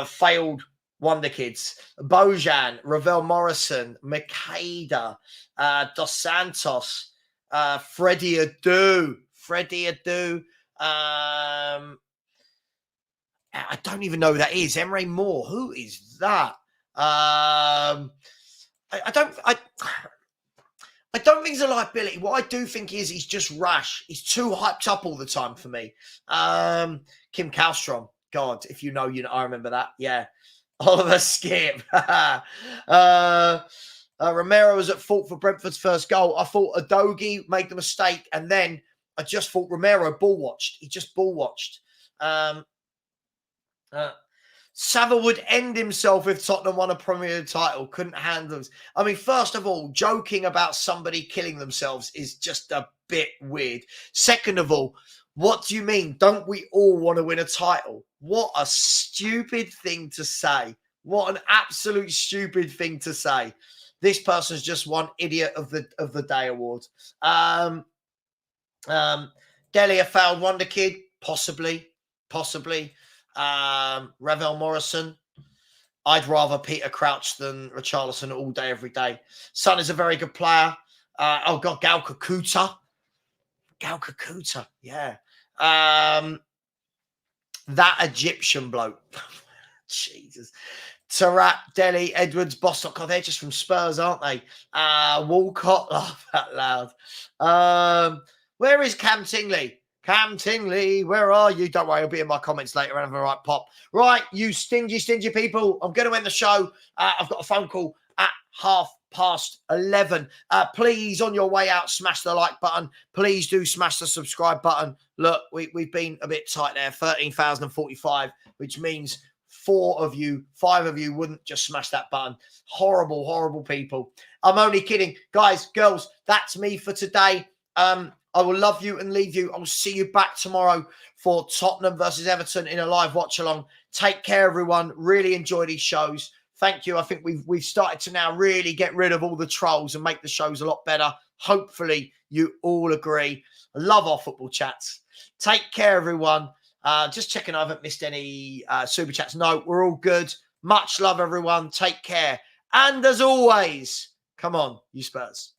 failed Wonder Kids. Bojan, Ravel Morrison, Makeda, Dos Santos, Freddie Adu. I don't even know who that is. Emre Moore. Who is that? I don't think he's a liability. What I do think is he's just rash. He's too hyped up all the time for me. Kim Kallstrom. God, if you know, I remember that. Yeah. Oliver Skip. Romero was at fault for Brentford's first goal. I thought Adogi made the mistake, and then I just thought Romero ball watched. He just ball watched. Savva would end himself if Tottenham won a Premier title. Couldn't handle it. I mean, first of all, joking about somebody killing themselves is just a bit weird. Second of all, what do you mean? Don't we all want to win a title? What a stupid thing to say. What an absolute stupid thing to say. This person's just won Idiot of the Day award. Delia failed Wonder Kid, possibly. possibly. Ravel Morrison. I'd rather Peter Crouch than Richarlison all day, every day. Son is a very good player. Oh, God, Gal Kakuta. Gal Kakuta, yeah. That Egyptian bloke. Jesus. Tarat, Delhi, Edwards, Bostock. Oh, they're just from Spurs, aren't they? Walcott, laugh out loud. Where is Cam Tingley? Cam Tingley, where are you? Don't worry, I'll be in my comments later. Have a right pop. Right, you stingy people. I'm going to end the show. I've got a phone call at 11:30. Please, on your way out, smash the like button. Please do smash the subscribe button. Look, we've been a bit tight there, 13,045, which means 5 of you wouldn't just smash that button. Horrible, horrible people. I'm only kidding. Guys, girls, that's me for today. I will love you and leave you. I'll see you back tomorrow for Tottenham versus Everton in a live watch along. Take care, everyone. Really enjoy these shows. Thank you. I think we've started to now really get rid of all the trolls and make the shows a lot better. Hopefully, you all agree. I love our football chats. Take care, everyone. Just checking I haven't missed any super chats. No, we're all good. Much love, everyone. Take care. And as always, come on, you Spurs.